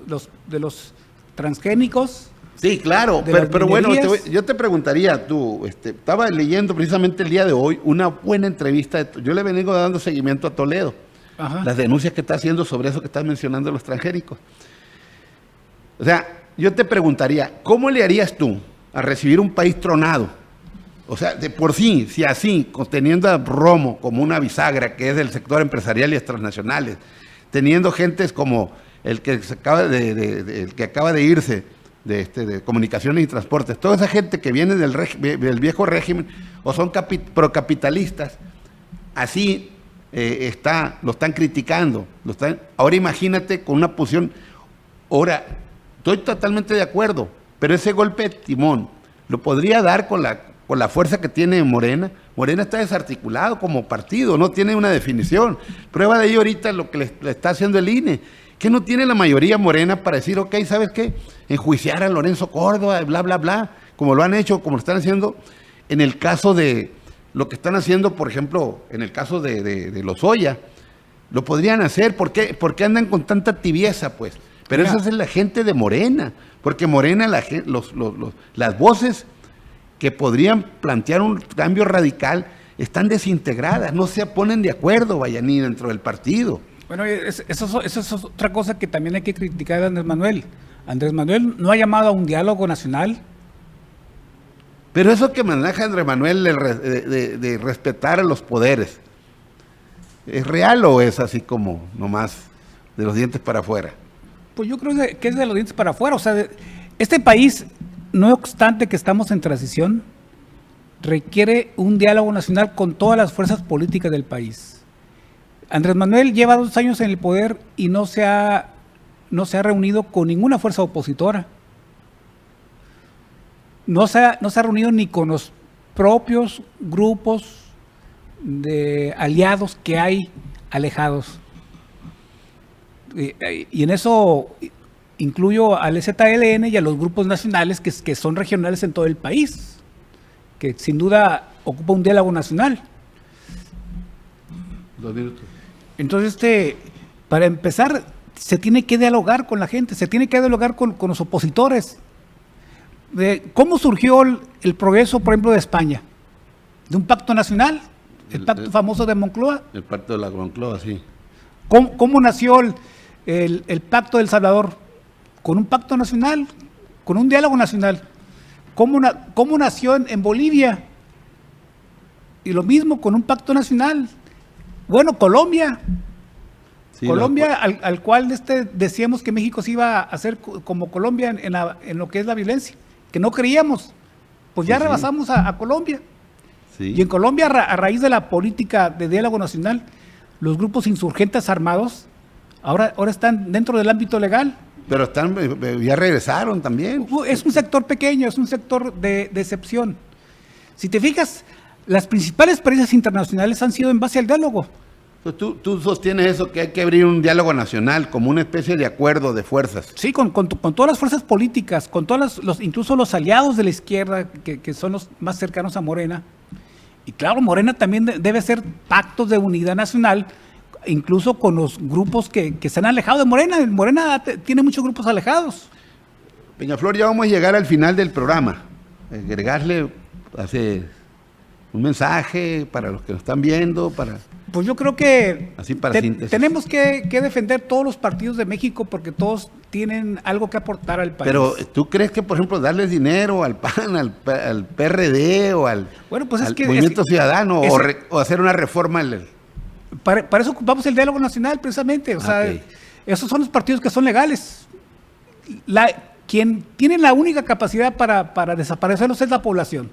[SPEAKER 8] los transgénicos.
[SPEAKER 2] Sí, claro, pero bueno, yo te preguntaría, tú, estaba leyendo precisamente el día de hoy una buena entrevista, yo le vengo dando seguimiento a Toledo. Ajá. Las denuncias que está haciendo sobre eso que estás mencionando, los transgénicos. O sea, yo te preguntaría, ¿cómo le harías tú a recibir un país tronado? O sea, de por sí, si así, teniendo a Romo como una bisagra que es del sector empresarial y las transnacionales, teniendo gentes como el que acaba de irse de comunicaciones y transportes, toda esa gente que viene del viejo régimen o son procapitalistas, así lo están criticando. Ahora imagínate con una posición. Ahora, estoy totalmente de acuerdo, pero ese golpe de timón lo podría dar con la fuerza que tiene Morena. Morena está desarticulado como partido, no tiene una definición. Prueba de ello ahorita lo que le está haciendo el INE, que no tiene la mayoría Morena para decir, ok, ¿sabes qué? Enjuiciar a Lorenzo Córdoba, bla, bla, bla, como lo han hecho, como lo están haciendo en el caso de lo que están haciendo, por ejemplo, en el caso de Lozoya, Lo podrían hacer. ¿Por qué andan con tanta tibieza, pues? Pero
[SPEAKER 8] Mira,
[SPEAKER 2] esa es la gente de Morena. Porque Morena, las voces que podrían plantear un cambio radical están desintegradas. No se ponen de acuerdo, vaya, ni dentro del partido.
[SPEAKER 8] bueno, eso es otra cosa que también hay que criticar de Andrés Manuel. Andrés Manuel no ha llamado a un diálogo nacional.
[SPEAKER 2] Pero eso que maneja Andrés Manuel de respetar a los poderes, ¿es real o es así como nomás de los dientes para afuera?
[SPEAKER 8] Pues yo creo que es de los dientes para afuera. O sea, este país, no obstante que estamos en transición, requiere un diálogo nacional con todas las fuerzas políticas del país. Andrés Manuel lleva 2 años en el poder y no se ha reunido con ninguna fuerza opositora. No se ha reunido ni con los propios grupos de aliados que hay alejados. Y en eso incluyo al EZLN y a los grupos nacionales que son regionales en todo el país, que sin duda ocupa un diálogo nacional.
[SPEAKER 2] 2 minutos.
[SPEAKER 8] Entonces, para empezar, se tiene que dialogar con la gente, se tiene que dialogar con los opositores. ¿Cómo surgió el progreso, por ejemplo, de España? ¿De un pacto nacional? ¿El pacto famoso de Moncloa?
[SPEAKER 2] El pacto de la Moncloa, sí.
[SPEAKER 8] ¿Cómo nació el pacto del Salvador? Con un pacto nacional, con un diálogo nacional. ¿Cómo nació en Bolivia? Y lo mismo, con un pacto nacional. Bueno, Colombia. Sí, Colombia, al cual decíamos que México se iba a hacer como Colombia en lo que es la violencia, que no creíamos. Pues ya rebasamos a Colombia. Sí. Y en Colombia, a raíz de la política de diálogo nacional, los grupos insurgentes armados ahora están dentro del ámbito legal.
[SPEAKER 2] Pero ya regresaron también.
[SPEAKER 8] Es un sector pequeño, es un sector de excepción. Si te fijas, las principales experiencias internacionales han sido en base al diálogo.
[SPEAKER 2] Pues tú sostienes eso, que hay que abrir un diálogo nacional como una especie de acuerdo de fuerzas.
[SPEAKER 8] Sí, con todas las fuerzas políticas, con todas incluso los aliados de la izquierda, que son los más cercanos a Morena. Y claro, Morena también debe hacer pactos de unidad nacional, incluso con los grupos que se han alejado de Morena. Morena tiene muchos grupos alejados.
[SPEAKER 2] Peñaflor, ya vamos a llegar al final del programa. Agregarle un mensaje para los que nos están viendo,
[SPEAKER 8] Pues yo creo que
[SPEAKER 2] así para
[SPEAKER 8] tenemos que defender todos los partidos de México porque todos tienen algo que aportar al país.
[SPEAKER 2] Pero ¿tú crees que, por ejemplo, darles dinero al PAN, al PRD o al Movimiento Ciudadano o hacer una reforma?
[SPEAKER 8] Para eso ocupamos el diálogo nacional, precisamente. O sea, esos son los partidos que son legales. Quien tiene la única capacidad para desaparecerlos es la población.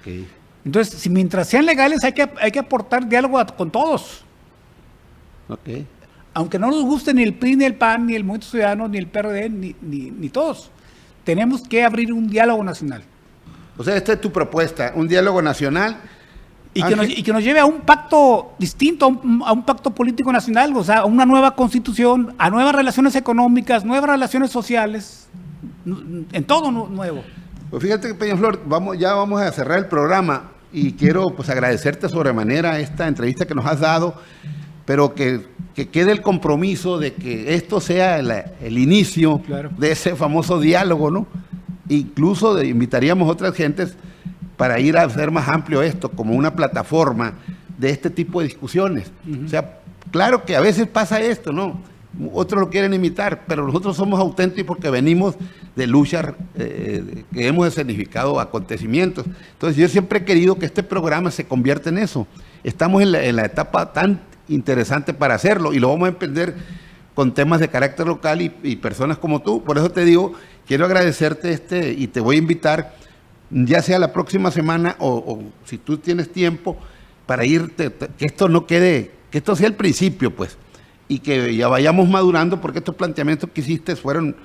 [SPEAKER 2] Okay.
[SPEAKER 8] Entonces, mientras sean legales, hay que aportar diálogo con todos.
[SPEAKER 2] Okay.
[SPEAKER 8] Aunque no nos guste ni el PRI, ni el PAN, ni el Movimiento Ciudadano, ni el PRD, ni todos. Tenemos que abrir un diálogo nacional.
[SPEAKER 2] O sea, esta es tu propuesta, un diálogo nacional.
[SPEAKER 8] Y que nos lleve a un pacto distinto, a un pacto político nacional, o sea, a una nueva constitución, a nuevas relaciones económicas, nuevas relaciones sociales, en todo nuevo.
[SPEAKER 2] Pues fíjate que, Peñaflor, ya vamos a cerrar el programa y quiero pues agradecerte sobremanera esta entrevista que nos has dado, pero que quede el compromiso de que esto sea el inicio de ese famoso diálogo, ¿no? Incluso invitaríamos a otras gentes para ir a hacer más amplio esto, como una plataforma de este tipo de discusiones. O sea, claro que a veces pasa esto, ¿no? Otros lo quieren imitar, pero nosotros somos auténticos porque venimos de luchas que hemos escenificado acontecimientos. Entonces yo siempre he querido que este programa se convierta en eso. Estamos en la etapa tan interesante para hacerlo y lo vamos a emprender con temas de carácter local y personas como tú. Por eso te digo, quiero agradecerte y te voy a invitar, ya sea la próxima semana o si tú tienes tiempo, para irte, que esto no quede, que esto sea el principio, pues, y que ya vayamos madurando, porque estos planteamientos que hiciste fueron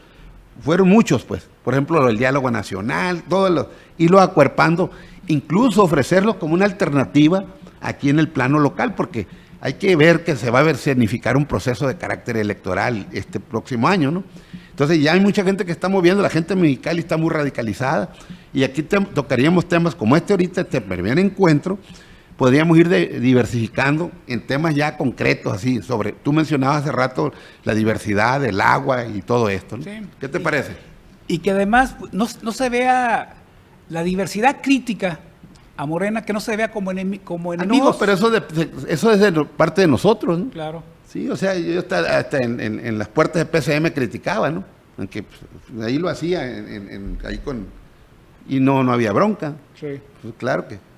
[SPEAKER 2] muchos, pues. Por ejemplo, el diálogo nacional, irlos acuerpando, incluso ofrecerlos como una alternativa aquí en el plano local, porque hay que ver que se va a significar un proceso de carácter electoral este próximo año, ¿no? Entonces ya hay mucha gente que está moviendo, la gente mexicana está muy radicalizada, y aquí tocaríamos temas como ahorita, este primer encuentro, podríamos ir diversificando en temas ya concretos, así, sobre, tú mencionabas hace rato la diversidad del agua y todo esto, ¿no?
[SPEAKER 8] Sí.
[SPEAKER 2] ¿Qué te parece?
[SPEAKER 8] Y que además no se vea la diversidad crítica a Morena, que no se vea como enemigos.
[SPEAKER 2] No, pero eso es de parte de nosotros, ¿no?
[SPEAKER 8] Claro.
[SPEAKER 2] Sí, o sea, yo hasta en las puertas de PCM criticaba, ¿no? Aunque pues, ahí lo hacía, ahí y no había bronca.
[SPEAKER 8] Sí.
[SPEAKER 2] Pues, claro que.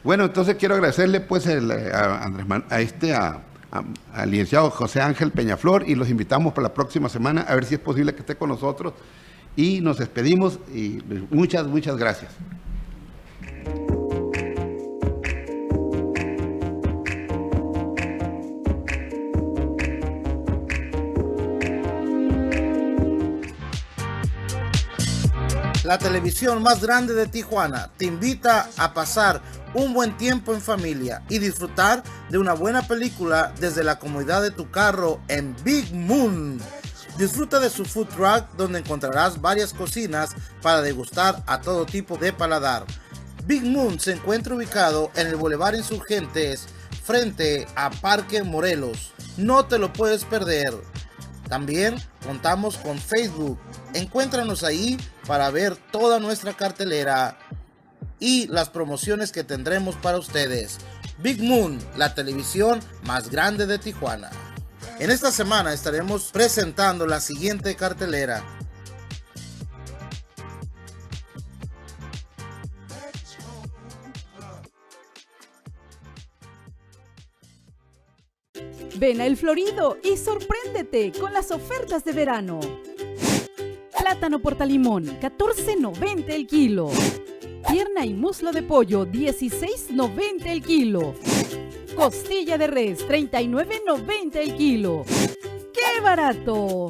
[SPEAKER 2] Bueno, entonces quiero agradecerle pues al licenciado José Ángel Peñaflor y los invitamos para la próxima semana a ver si es posible que esté con nosotros y nos despedimos y muchas gracias.
[SPEAKER 4] La televisión más grande de Tijuana te invita a pasar un buen tiempo en familia y disfrutar de una buena película desde la comodidad de tu carro en Big Moon. Disfruta de su food truck donde encontrarás varias cocinas para degustar a todo tipo de paladar. Big Moon se encuentra ubicado en el Boulevard Insurgentes frente a Parque Morelos. No te lo puedes perder. También contamos con Facebook. Encuéntranos ahí para ver toda nuestra cartelera y las promociones que tendremos para ustedes. Big Moon, la televisión más grande de Tijuana. En esta semana estaremos presentando la siguiente cartelera.
[SPEAKER 7] Ven a El Florido y sorpréndete con las ofertas de verano. Plátano portalimón, $14.90 el kilo. Pierna y muslo de pollo, $16.90 el kilo. Costilla de res, $39.90 el kilo. ¡Qué barato!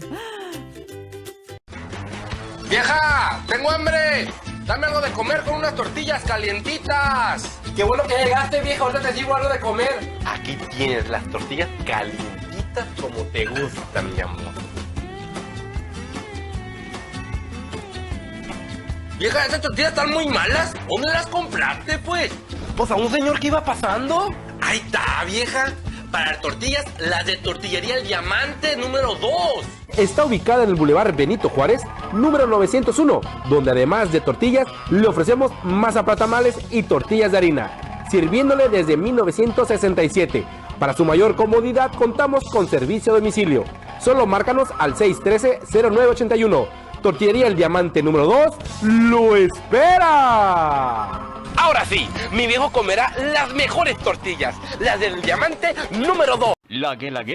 [SPEAKER 11] ¡Vieja! ¡Tengo hambre! ¡Dame algo de comer con unas tortillas calientitas!
[SPEAKER 12] ¡Qué bueno que llegaste, vieja! Ahorita te sirvo algo de comer.
[SPEAKER 11] Aquí tienes las tortillas calientitas como te gustan, mi amor. Vieja, esas tortillas están muy malas. ¿Dónde las compraste, pues? Pues a un señor que iba pasando. Ahí está, vieja. Para tortillas, las de Tortillería El Diamante número 2.
[SPEAKER 12] Está ubicada en el Boulevard Benito Juárez, número 901, donde además de tortillas, le ofrecemos masa para tamales y tortillas de harina, sirviéndole desde 1967. Para su mayor comodidad, contamos con servicio a domicilio. Solo márcanos al 613-0981. Tortillería El Diamante número 2 ¡lo espera!
[SPEAKER 11] Ahora sí, mi viejo comerá las mejores tortillas, las del Diamante número 2.
[SPEAKER 6] La Guelaguetza